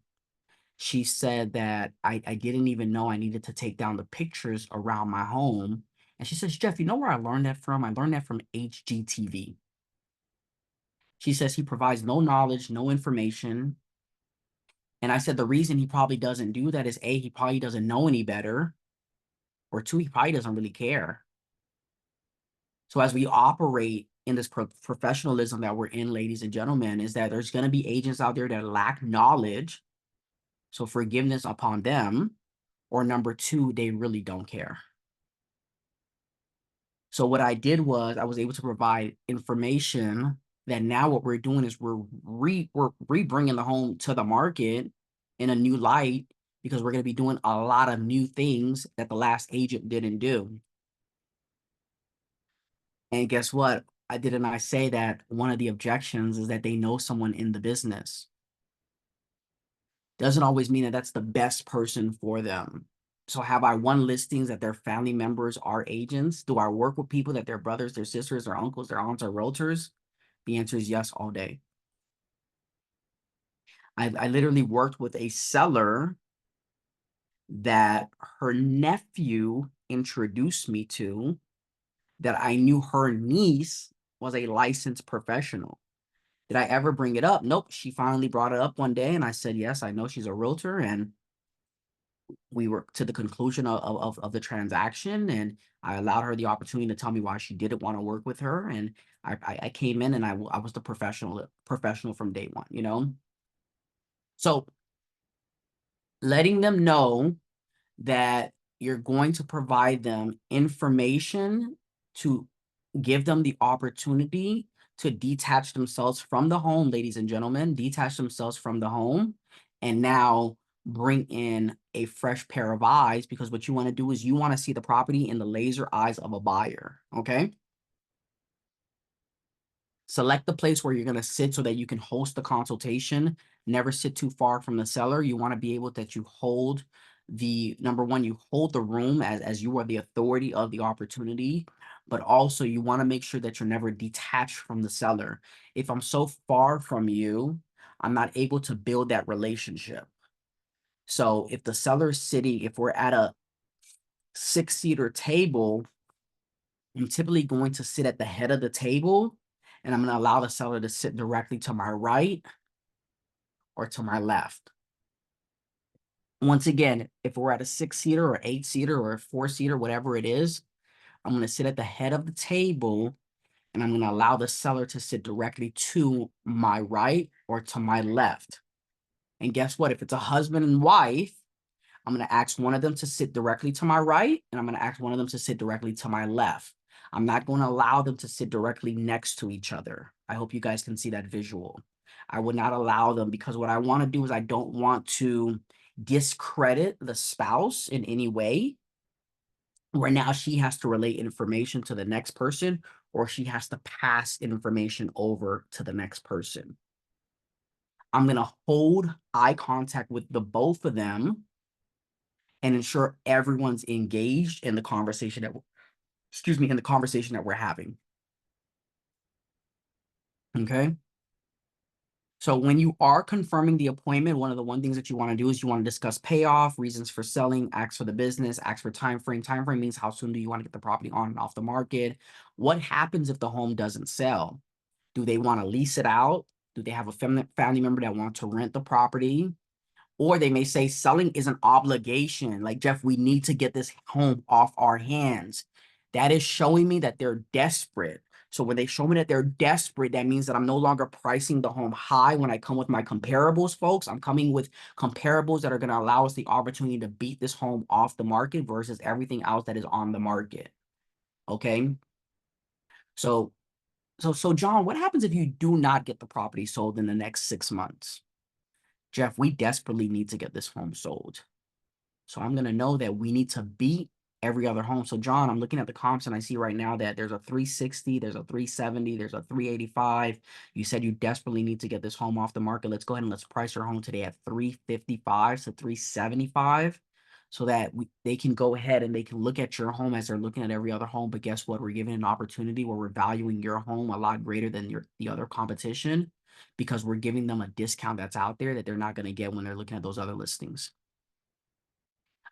She said that I didn't even know I needed to take down the pictures around my home. And she says, Jeff, you know where I learned that from? I learned that from HGTV. She says he provides no knowledge, no information. And I said the reason he probably doesn't do that is A, he probably doesn't know any better, or 2, he probably doesn't really care. So as we operate in this professionalism that we're in, ladies and gentlemen, is that there's going to be agents out there that lack knowledge. So forgiveness upon them. Or number 2, they really don't care. So what I did was I was able to provide information that now what we're doing is we're re-bringing the home to the market in a new light because we're going to be doing a lot of new things that the last agent didn't do. And guess what? Didn't I say that one of the objections is that they know someone in the business? Doesn't always mean that that's the best person for them. So have I won listings that their family members are agents? Do I work with people that their brothers, their sisters, their uncles, their aunts are realtors? The answer is yes, all day. I literally worked with a seller that her nephew introduced me to, that I knew her niece was a licensed professional. Did I ever bring it up? Nope. She finally brought it up one day and I said, yes, I know she's a realtor. And we were to the conclusion of the transaction, and I allowed her the opportunity to tell me why she didn't want to work with her. And I came in and I was the professional from day one, you know? So letting them know that you're going to provide them information to give them the opportunity to detach themselves from the home, ladies and gentlemen, detach themselves from the home and now bring in a fresh pair of eyes, because what you want to do is you want to see the property in the laser eyes of a buyer. Okay. Select the place where you're going to sit so that you can host the consultation. Never sit too far from the seller. You want to be able that you hold the number one, you hold the room as you are the authority of the opportunity, but also you want to make sure that you're never detached from the seller. If I'm so far from you, I'm not able to build that relationship. So if the seller is sitting, if we're at a 6-seater table, I'm typically going to sit at the head of the table, and I'm going to allow the seller to sit directly to my right or to my left. Once again, if we're at a 6-seater or 8-seater or a 4-seater, whatever it is, I'm going to sit at the head of the table, and I'm going to allow the seller to sit directly to my right or to my left. And guess what? If it's a husband and wife, I'm going to ask one of them to sit directly to my right, and I'm going to ask one of them to sit directly to my left. I'm not going to allow them to sit directly next to each other. I hope you guys can see that visual. I would not allow them, because what I want to do is I don't want to discredit the spouse in any way, where now she has to relay information to the next person, or she has to pass information over to the next person. I'm going to hold eye contact with the both of them and ensure everyone's engaged in the conversation that, in the conversation that we're having. Okay. So when you are confirming the appointment, one of the things that you want to do is you want to discuss payoff, reasons for selling, ask for the business, ask for time frame. Time frame means how soon do you want to get the property on and off the market? What happens if the home doesn't sell? Do they want to lease it out? Do they have a family member that wants to rent the property? Or they may say selling is an obligation. Like, Jeff, we need to get this home off our hands. That is showing me that they're desperate. So when they show me that they're desperate, that means that I'm no longer pricing the home high when I come with my comparables, folks. I'm coming with comparables that are going to allow us the opportunity to beat this home off the market versus everything else that is on the market. Okay. So John, what happens if you do not get the property sold in the next 6 months? Jeff, we desperately need to get this home sold. So I'm going to know that we need to beat every other home. So John, I'm looking at the comps and I see right now that there's a 360, there's a 370, there's a 385. You said you desperately need to get this home off the market. Let's go ahead and let's price your home today at 355 to 375 so that they can go ahead and they can look at your home as they're looking at every other home. But guess what? We're giving an opportunity where we're valuing your home a lot greater than the other competition, because we're giving them a discount that's out there that they're not going to get when they're looking at those other listings.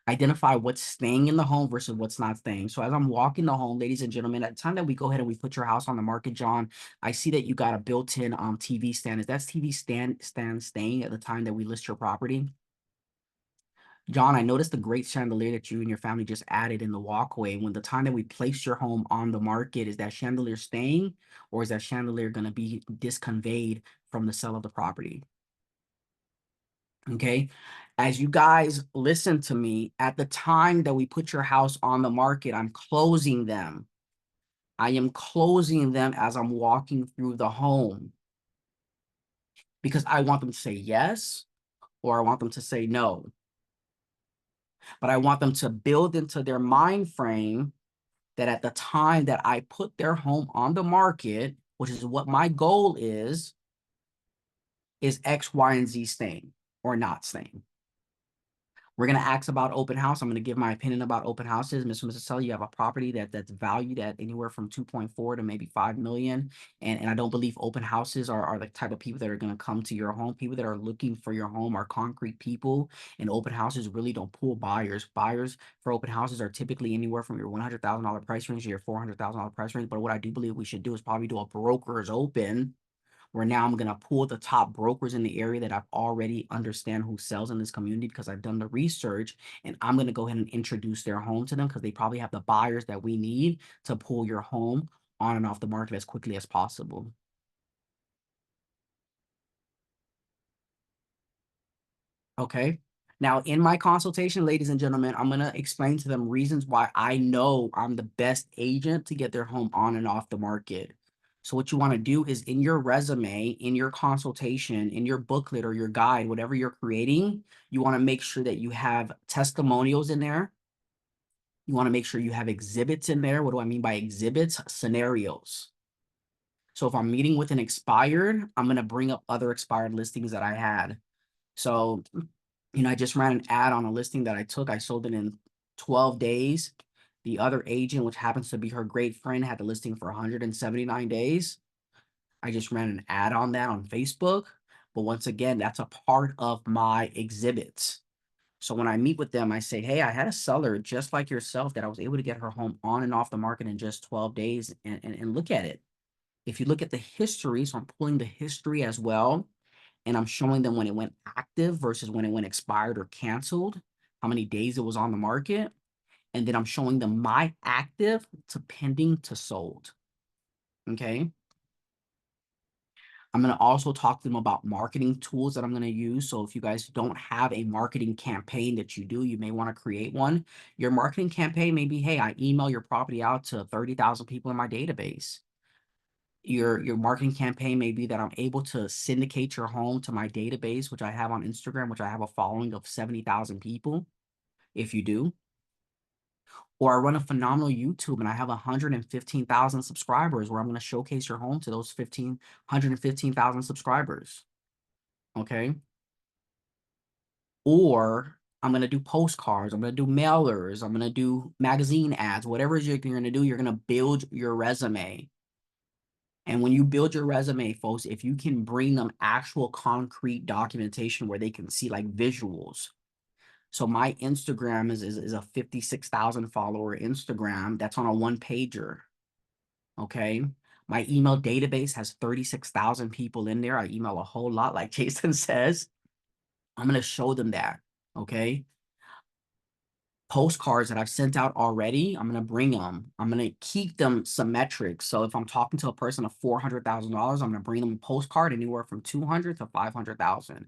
Identify what's staying in the home versus what's not staying. So as I'm walking the home, ladies and gentlemen, at the time that we go ahead and we put your house on the market, John, I see that you got a built-in TV stand. Is that TV stand staying at the time that we list your property? John, I noticed the great chandelier that you and your family just added in the walkway. When the time that we placed your home on the market, is that chandelier staying, or is that chandelier going to be disconveyed from the sale of the property? Okay. As you guys listen to me, at the time that we put your house on the market, I'm closing them. I am closing them as I'm walking through the home, because I want them to say yes, or I want them to say no. But I want them to build into their mind frame that at the time that I put their home on the market, which is what my goal is X, Y, and Z staying or not staying. We're going to ask about open house. I'm going to give my opinion about open houses. Mr. and Mrs. Seller, you have a property that's valued at anywhere from 2.4 to maybe 5 million. And I don't believe open houses are the type of people that are going to come to your home. People that are looking for your home are concrete people, and open houses really don't pull buyers. Buyers for open houses are typically anywhere from your $100,000 price range to your $400,000 price range. But what I do believe we should do is probably do a broker's open, where now I'm going to pull the top brokers in the area that I've already understand who sells in this community, because I've done the research, and I'm going to go ahead and introduce their home to them, because they probably have the buyers that we need to pull your home on and off the market as quickly as possible. Okay. Now, in my consultation, ladies and gentlemen, I'm going to explain to them reasons why I know I'm the best agent to get their home on and off the market. So what you want to do is in your resume, in your consultation, in your booklet or your guide, whatever you're creating, you want to make sure that you have testimonials in there. You want to make sure you have exhibits in there. What do I mean by exhibits? Scenarios. So if I'm meeting with an expired, I'm going to bring up other expired listings that I had. So, I just ran an ad on a listing that I took. I sold it in 12 days. The other agent, which happens to be her great friend, had the listing for 179 days. I just ran an ad on that on Facebook. But once again, that's a part of my exhibits. So when I meet with them, I say, hey, I had a seller just like yourself that I was able to get her home on and off the market in just 12 days. And look at it. If you look at the history, so I'm pulling the history as well, and I'm showing them when it went active versus when it went expired or canceled, how many days it was on the market. And then I'm showing them my active to pending to sold. Okay. I'm going to also talk to them about marketing tools that I'm going to use. So if you guys don't have a marketing campaign that you do, you may want to create one. Your marketing campaign may be, hey, I email your property out to 30,000 people in my database. Your marketing campaign may be that I'm able to syndicate your home to my database, which I have on Instagram, which I have a following of 70,000 people, if you do. Or I run a phenomenal YouTube and I have 115,000 subscribers where I'm going to showcase your home to those 115,000 subscribers. Okay. Or I'm going to do postcards. I'm going to do mailers. I'm going to do magazine ads. Whatever you're going to do, you're going to build your resume. And when you build your resume, folks, if you can bring them actual concrete documentation where they can see like visuals. So my Instagram is a 56,000 follower Instagram that's on a one pager. Okay. My email database has 36,000 people in there. I email a whole lot, like Jason says. I'm going to show them that. Okay. Postcards that I've sent out already, I'm going to bring them. I'm going to keep them symmetric. So if I'm talking to a person of $400,000, I'm going to bring them a postcard anywhere from 200 to 500,000.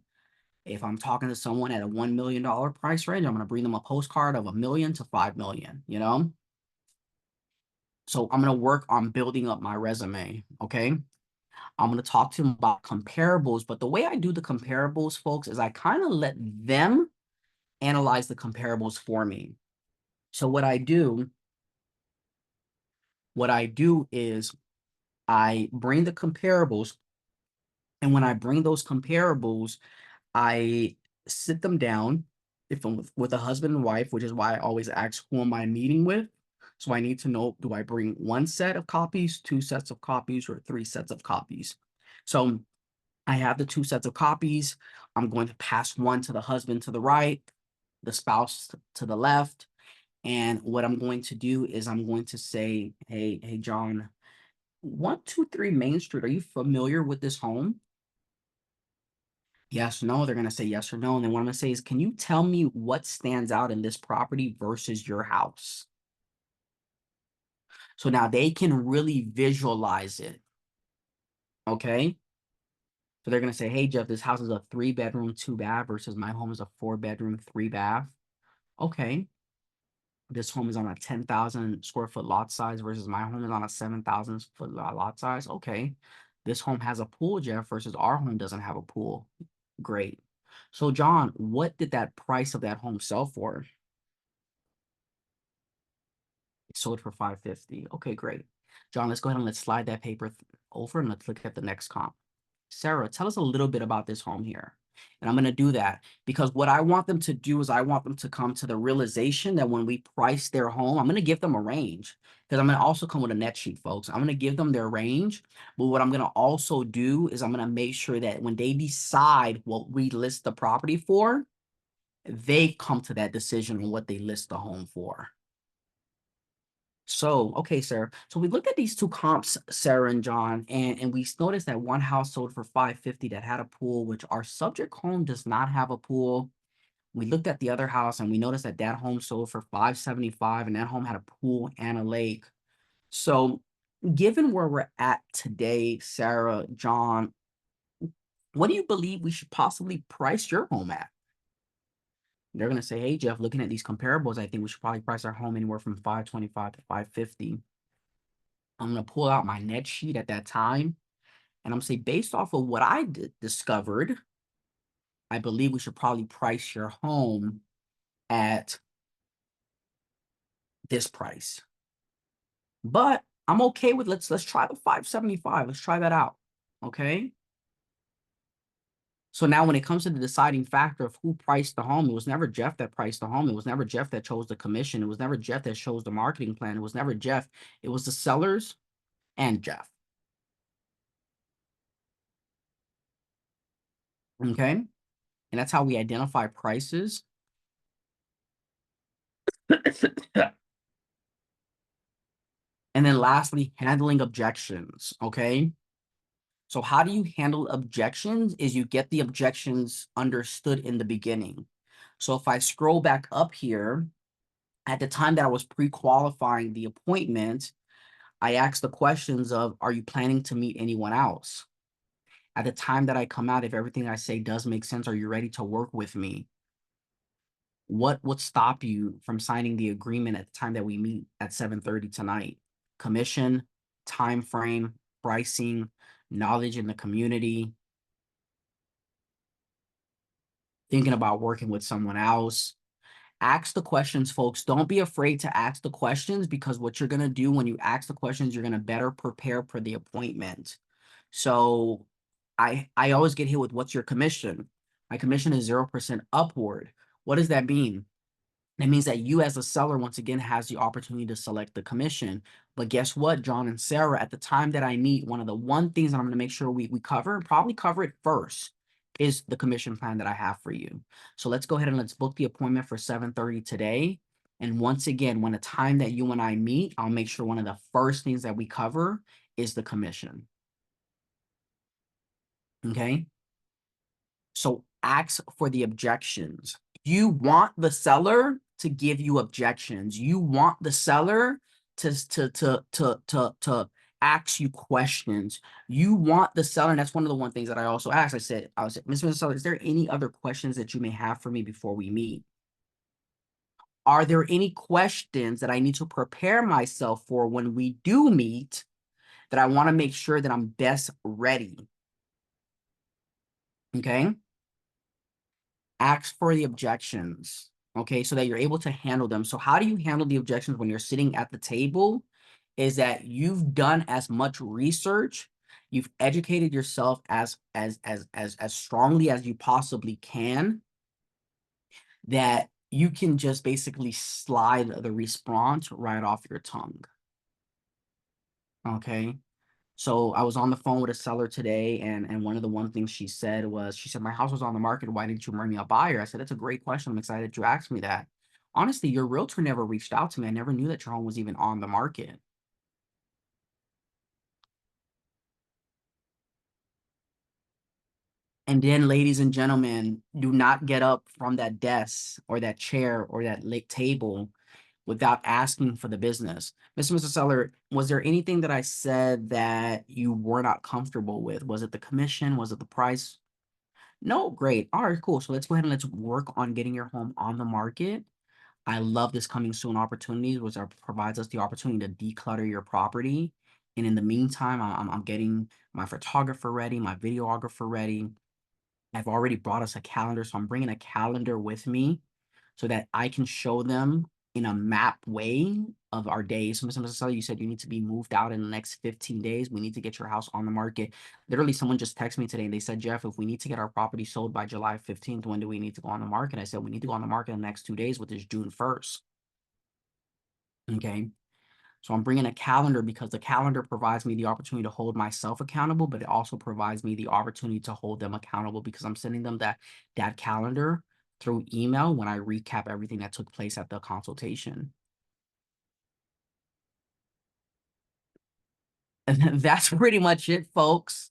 If I'm talking to someone at a $1 million price range, I'm going to bring them a postcard of 1 million to 5 million, So I'm going to work on building up my resume. Okay. I'm going to talk to them about comparables, but the way I do the comparables, folks, is I kind of let them analyze the comparables for me. So what I do is I bring the comparables, and when I bring those comparables, I sit them down. If I'm with a husband and wife, which is why I always ask, who am I meeting with? So I need to know, do I bring one set of copies, two sets of copies, or three sets of copies? So I have the two sets of copies. I'm going to pass one to the husband to the right, the spouse to the left. And what I'm going to do is I'm going to say, hey, John, 123 Main Street. Are you familiar with this home? Yes, no. They're going to say yes or no. And then what I'm going to say is, can you tell me what stands out in this property versus your house? So now they can really visualize it. Okay. So they're going to say, hey, Jeff, this house is a 3-bedroom, 2-bath versus my home is a 4-bedroom, 3-bath. Okay. This home is on a 10,000 square foot lot size versus my home is on a 7,000 foot lot size. Okay. This home has a pool, Jeff, versus our home doesn't have a pool. Great. So, John, what did that price of that home sell for? It sold for 550. Okay, great. John, let's go ahead and let's slide that paper over and let's look at the next comp. Sarah, tell us a little bit about this home here. And I'm going to do that because what I want them to do is I want them to come to the realization that when we price their home, I'm going to give them a range because I'm going to also come with a net sheet, folks. I'm going to give them their range. But what I'm going to also do is I'm going to make sure that when they decide what we list the property for, they come to that decision on what they list the home for. So, okay, Sarah. So we looked at these two comps, Sarah and John, and we noticed that one house sold for 550 that had a pool, which our subject home does not have a pool. We looked at the other house and we noticed that that home sold for 575 and that home had a pool and a lake. So, given where we're at today, Sarah, John, what do you believe we should possibly price your home at? They're going to say, hey, Jeff, looking at these comparables, I think we should probably price our home anywhere from 525 to 550. I'm going to pull out my net sheet at that time. And I'm say, based off of what I discovered, I believe we should probably price your home at this price. But I'm okay with let's try the 575. Let's try that out. Okay. So now when it comes to the deciding factor of who priced the home, it was never Jeff that priced the home. It was never Jeff that chose the commission. It was never Jeff that chose the marketing plan. It was never Jeff. It was the sellers and Jeff. Okay. And that's how we identify prices. And then lastly, handling objections. Okay. So how do you handle objections is you get the objections understood in the beginning. So if I scroll back up here, at the time that I was pre-qualifying the appointment, I asked the questions of, are you planning to meet anyone else? At the time that I come out, if everything I say does make sense, are you ready to work with me? What would stop you from signing the agreement at the time that we meet at 7:30 tonight? Commission, time frame, pricing, knowledge in the community, thinking about working with someone else. Ask the questions, folks. Don't be afraid to ask the questions, because what you're going to do when you ask the questions, you're going to better prepare for the appointment. So I always get hit with, what's your commission? My commission is 0% upward. What does that mean? That means that you as a seller, once again, has the opportunity to select the commission. But guess what, John and Sarah, at the time that I meet, one of the one things that I'm going to make sure we cover, probably cover it first, is the commission plan that I have for you. So let's go ahead and let's book the appointment for 7:30 today. And once again, when the time that you and I meet, I'll make sure one of the first things that we cover is the commission. Okay. So ask for the objections. You want the seller to give you objections. You want the seller to ask you questions. You want the seller, and that's one of the one things that I also asked. I was, Mr. Seller, is there any other questions that you may have for me before we meet? Are there any questions that I need to prepare myself for when we do meet, that I want to make sure that I'm best ready? Okay. Ask for the objections, okay, so that you're able to handle them. So how do you handle the objections when you're sitting at the table? Is that you've done as much research, you've educated yourself as strongly as you possibly can, that you can just basically slide the response right off your tongue. Okay. So I was on the phone with a seller today, and one of the one things she said was, she said, my house was on the market. Why didn't you bring me a buyer? I said, that's a great question. I'm excited that you asked me that. Honestly, your realtor never reached out to me. I never knew that your home was even on the market. And then, ladies and gentlemen, do not get up from that desk or that chair or that late table without asking for the business. Mr. Seller, was there anything that I said that you were not comfortable with? Was it the commission? Was it the price? No, great. All right, cool. So let's go ahead and let's work on getting your home on the market. I love this coming soon opportunities, which provides us the opportunity to declutter your property. And in the meantime, I'm getting my photographer ready, my videographer ready. I've already brought us a calendar, so I'm bringing a calendar with me so that I can show them in a map way of our days. So, Mr. Seller, you said you need to be moved out in the next 15 days. We need to get your house on the market. Literally, someone just texted me today and they said, Jeff, if we need to get our property sold by July 15th, when do we need to go on the market? I said, we need to go on the market in the next 2 days, which is June 1st. Okay. So I'm bringing a calendar because the calendar provides me the opportunity to hold myself accountable, but it also provides me the opportunity to hold them accountable, because I'm sending them that calendar through email when I recap everything that took place at the consultation. And that's pretty much it, folks.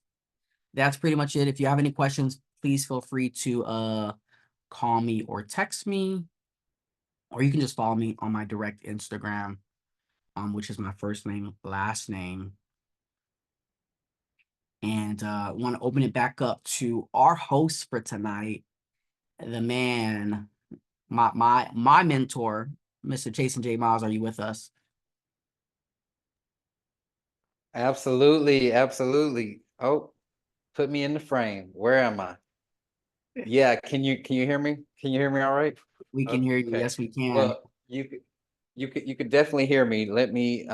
That's pretty much it. If you have any questions, please feel free to call me or text me, or you can just follow me on my direct Instagram, which is my first name, last name. And want to open it back up to our host for tonight, the man, my mentor, Mr. Jason J. Miles. Are you with us? Absolutely, absolutely. Oh, put me in the frame. Where am I? Yeah, can you hear me? Can you hear me all right? We can hear you. Okay. Yes, we can. Well, you could definitely hear me. Let me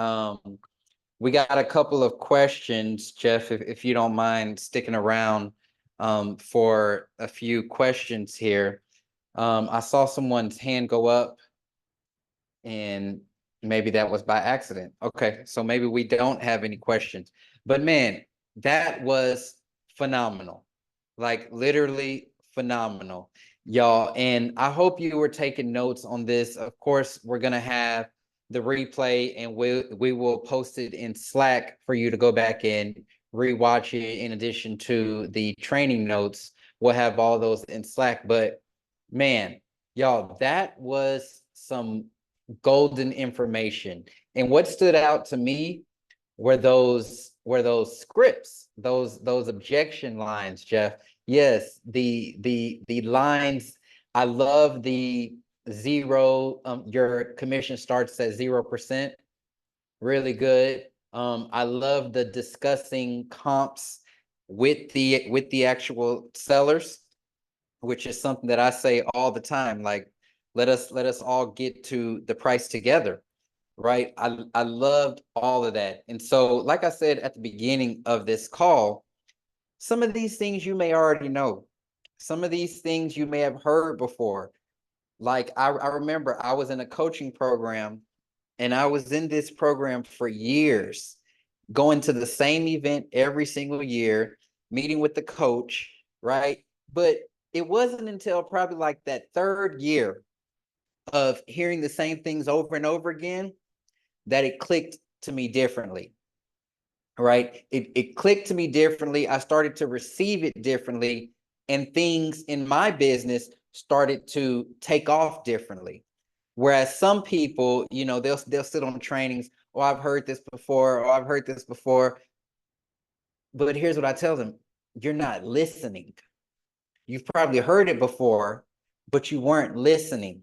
we got a couple of questions, Jeff, if you don't mind sticking around for a few questions here. I saw someone's hand go up and maybe that was by accident. Okay, so maybe we don't have any questions. But man, that was phenomenal. Like literally phenomenal, y'all. And I hope you were taking notes on this. Of course, we're gonna have the replay and we will post it in Slack for you to go back and rewatch it in addition to the training notes. We'll have all those in Slack. But man, y'all, that was some golden information. And what stood out to me were those scripts, those objection lines, Jeff. Yes, the lines. I love the zero. Your commission starts at 0%. Really good. I love the discussing comps with the actual sellers, which is something that I say all the time. Like, let us all get to the price together, right? I loved all of that. And so, like I said at the beginning of this call, some of these things you may already know. Some of these things you may have heard before. Like I remember I was in a coaching program and I was in this program for years, going to the same event every single year, meeting with the coach, right? But it wasn't until probably like that third year of hearing the same things over and over again that it clicked to me differently, right? It clicked to me differently. I started to receive it differently, and things in my business started to take off differently. Whereas some people, you know, they'll sit on trainings, oh, I've heard this before, oh, I've heard this before. But here's what I tell them: you're not listening. You've probably heard it before, but you weren't listening.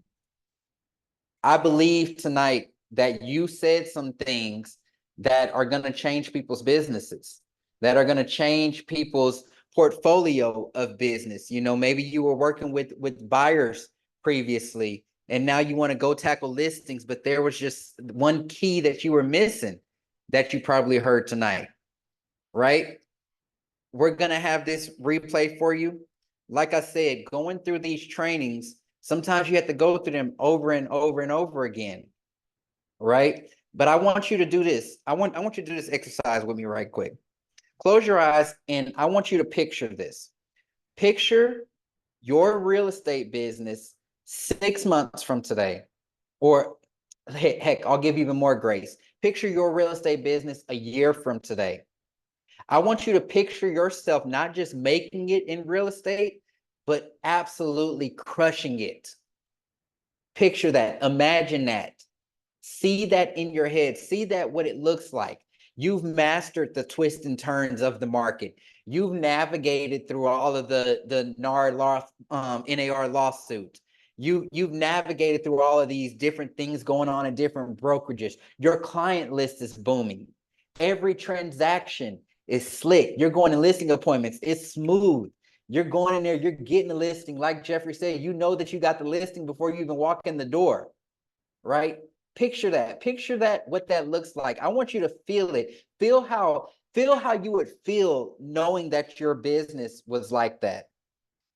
I believe tonight that you said some things that are going to change people's businesses, that are going to change people's portfolio of business. You know, maybe you were working with buyers previously and now you want to go tackle listings, but there was just one key that you were missing that you probably heard tonight, right? We're going to have this replay for you. Like I said, going through these trainings, sometimes you have to go through them over and over and over again, right? But I want you to do this. I want you to do this exercise with me right quick. Close your eyes and I want you to picture this. Picture your real estate business 6 months from today, or heck, I'll give you even more grace. Picture your real estate business a year from today. I want you to picture yourself not just making it in real estate, but absolutely crushing it. Picture that. Imagine that. See that in your head. See that what it looks like. You've mastered the twists and turns of the market. You've navigated through all of the NAR lawsuit. You've navigated through all of these different things going on in different brokerages. Your client list is booming. Every transaction is slick. You're going to listing appointments. It's smooth. You're going in there. You're getting the listing. Like Jeffrey said, you know that you got the listing before you even walk in the door, right? Picture that, what that looks like. I want you to feel it. Feel how you would feel knowing that your business was like that.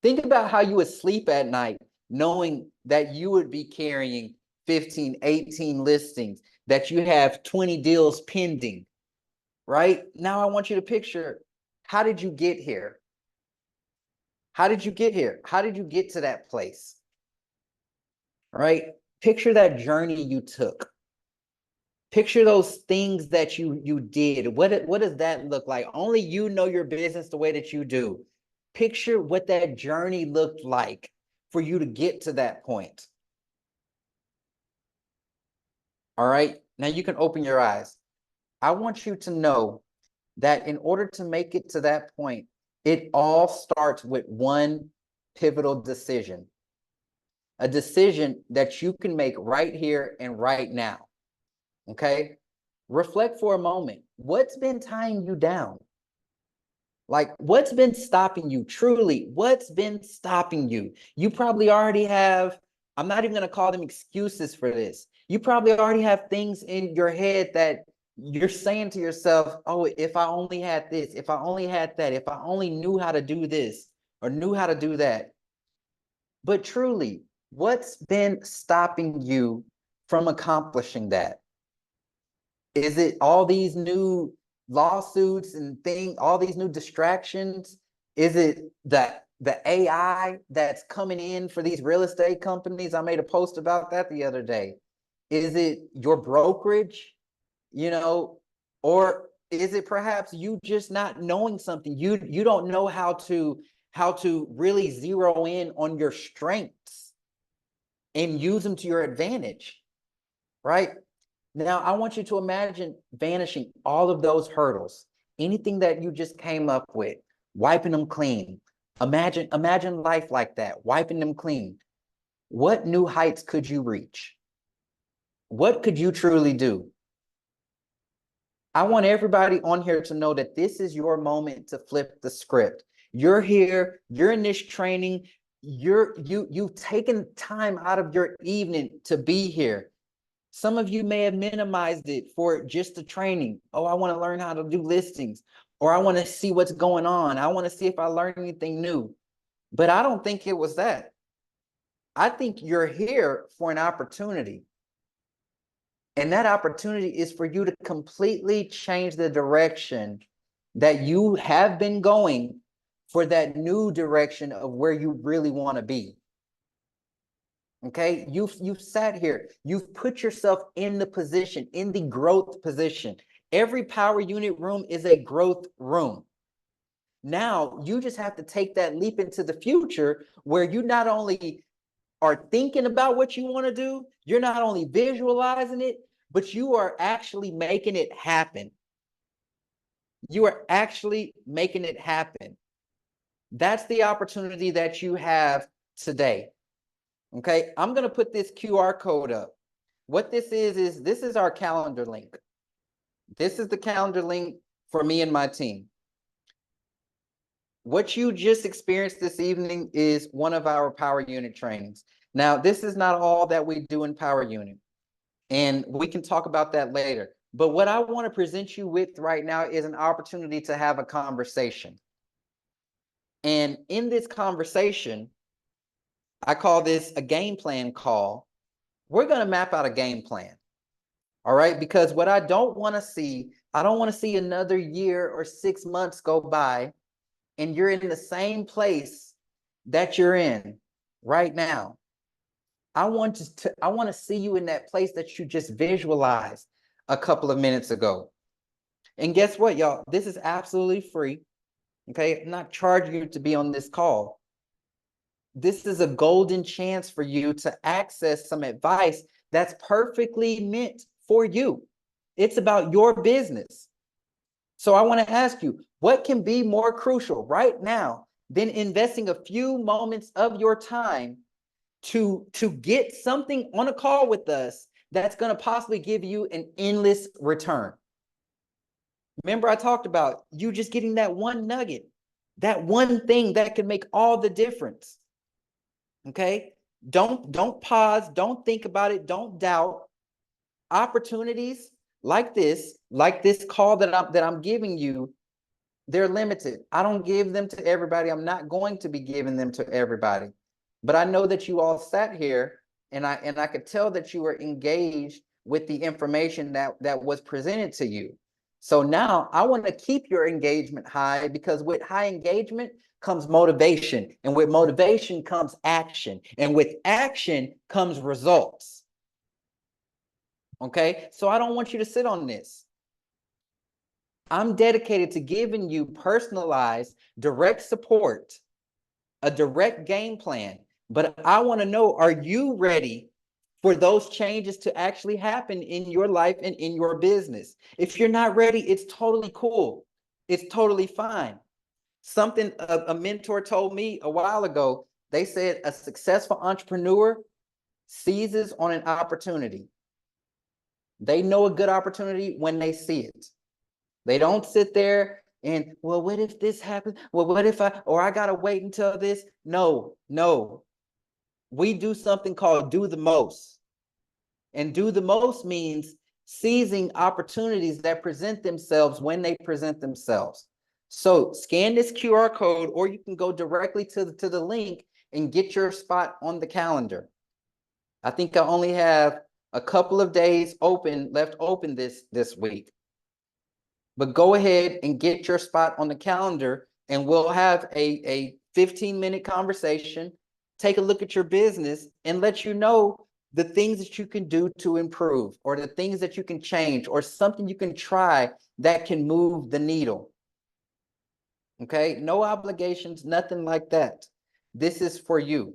Think about how you would sleep at night knowing that you would be carrying 15, 18 listings, that you have 20 deals pending, right? Now I want you to picture, how did you get here? How did you get here? How did you get to that place? Right? Picture that journey you took. Picture those things that you did. What does that look like? Only you know your business the way that you do. Picture what that journey looked like for you to get to that point. All right. Now you can open your eyes. I want you to know that in order to make it to that point, it all starts with one pivotal decision, a decision that you can make right here and right now. Okay. reflect for a moment. What's been tying you down? Like, what's been stopping you? Truly, what's been stopping you? You probably already have, I'm not even going to call them excuses for this. You probably already have things in your head that you're saying to yourself, oh, if I only had this, if I only had that, if I only knew how to do this or knew how to do that. But truly, what's been stopping you from accomplishing that? Is it all these new lawsuits and all these new distractions? Is it the AI that's coming in for these real estate companies? I made a post about that the other day. Is it your brokerage, you know, or is it perhaps you just not knowing something? You don't know how to really zero in on your strengths and use them to your advantage, right? Now, I want you to imagine vanishing all of those hurdles, anything that you just came up with, wiping them clean. Imagine life like that, wiping them clean. What new heights could you reach? What could you truly do? I want everybody on here to know that this is your moment to flip the script. You're here, you're in this training, you've taken time out of your evening to be here. Some of you may have minimized it for just the training. Oh, I want to learn how to do listings, or I want to see what's going on. I want to see if I learned anything new. But I don't think it was that. I think you're here for an opportunity. And that opportunity is for you to completely change the direction that you have been going for that new direction of where you really want to be. Okay, you've sat here, you've put yourself in the position, in the growth position. Every power unit room is a growth room. Now you just have to take that leap into the future where you not only are thinking about what you want to do, you're not only visualizing it, but you are actually making it happen. You are actually making it happen. That's the opportunity that you have today. Okay, I'm going to put this QR code up. What this is this is our calendar link. This is the calendar link for me and my team. What you just experienced this evening is one of our power unit trainings. Now, this is not all that we do in power unit, and we can talk about that later. But what I want to present you with right now is an opportunity to have a conversation. And in this conversation, I call this a game plan call. We're going to map out a game plan. All right. Because what I don't want to see, I don't want to see another year or 6 months go by and you're in the same place that you're in right now. I want to see you in that place that you just visualized a couple of minutes ago. And guess what, y'all? This is absolutely free. Okay. I'm not charging you to be on this call. This is a golden chance for you to access some advice that's perfectly meant for you. It's about your business. So I want to ask you, what can be more crucial right now than investing a few moments of your time to get something on a call with us that's going to possibly give you an endless return? Remember, I talked about you just getting that one nugget, that one thing that can make all the difference. Okay. Don't pause. Don't think about it. Don't doubt. Opportunities like this call that I'm giving you, they're limited. I don't give them to everybody. I'm not going to be giving them to everybody. But I know that you all sat here and I could tell that you were engaged with the information that was presented to you. So now I want to keep your engagement high, because with high engagement comes motivation, and with motivation comes action, and with action comes results. Okay, so I don't want you to sit on this. I'm dedicated to giving you personalized, direct support, a direct game plan. But I want to know, are you ready for those changes to actually happen in your life and in your business? If you're not ready, it's totally cool. It's totally fine. Something a mentor told me a while ago, they said a successful entrepreneur seizes on an opportunity. They know a good opportunity when they see it. They don't sit there and, well, what if this happens? Well, what if I gotta wait until this? No, no. We do something called do the most. And do the most means seizing opportunities that present themselves when they present themselves. So scan this QR code, or you can go directly to the link and get your spot on the calendar. I think I only have a couple of days left open this week. But go ahead and get your spot on the calendar, and we'll have a 15-minute conversation, take a look at your business, and let you know the things that you can do to improve, or the things that you can change, or something you can try that can move the needle. Okay, no obligations, nothing like that. This is for you.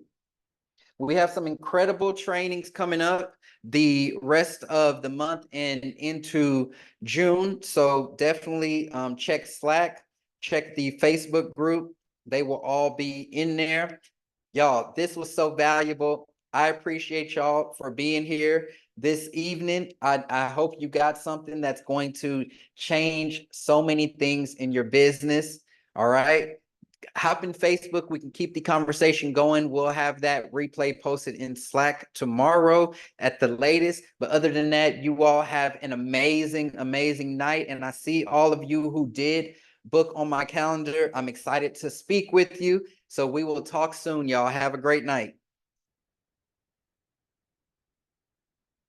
We have some incredible trainings coming up the rest of the month and into June. So definitely check Slack, check the Facebook group. They will all be in there. Y'all, this was so valuable. I appreciate y'all for being here this evening. I hope you got something that's going to change so many things in your business. All right. Hop in Facebook. We can keep the conversation going. We'll have that replay posted in Slack tomorrow at the latest. But other than that, you all have an amazing, amazing night. And I see all of you who did book on my calendar. I'm excited to speak with you. So we will talk soon, y'all. Have a great night.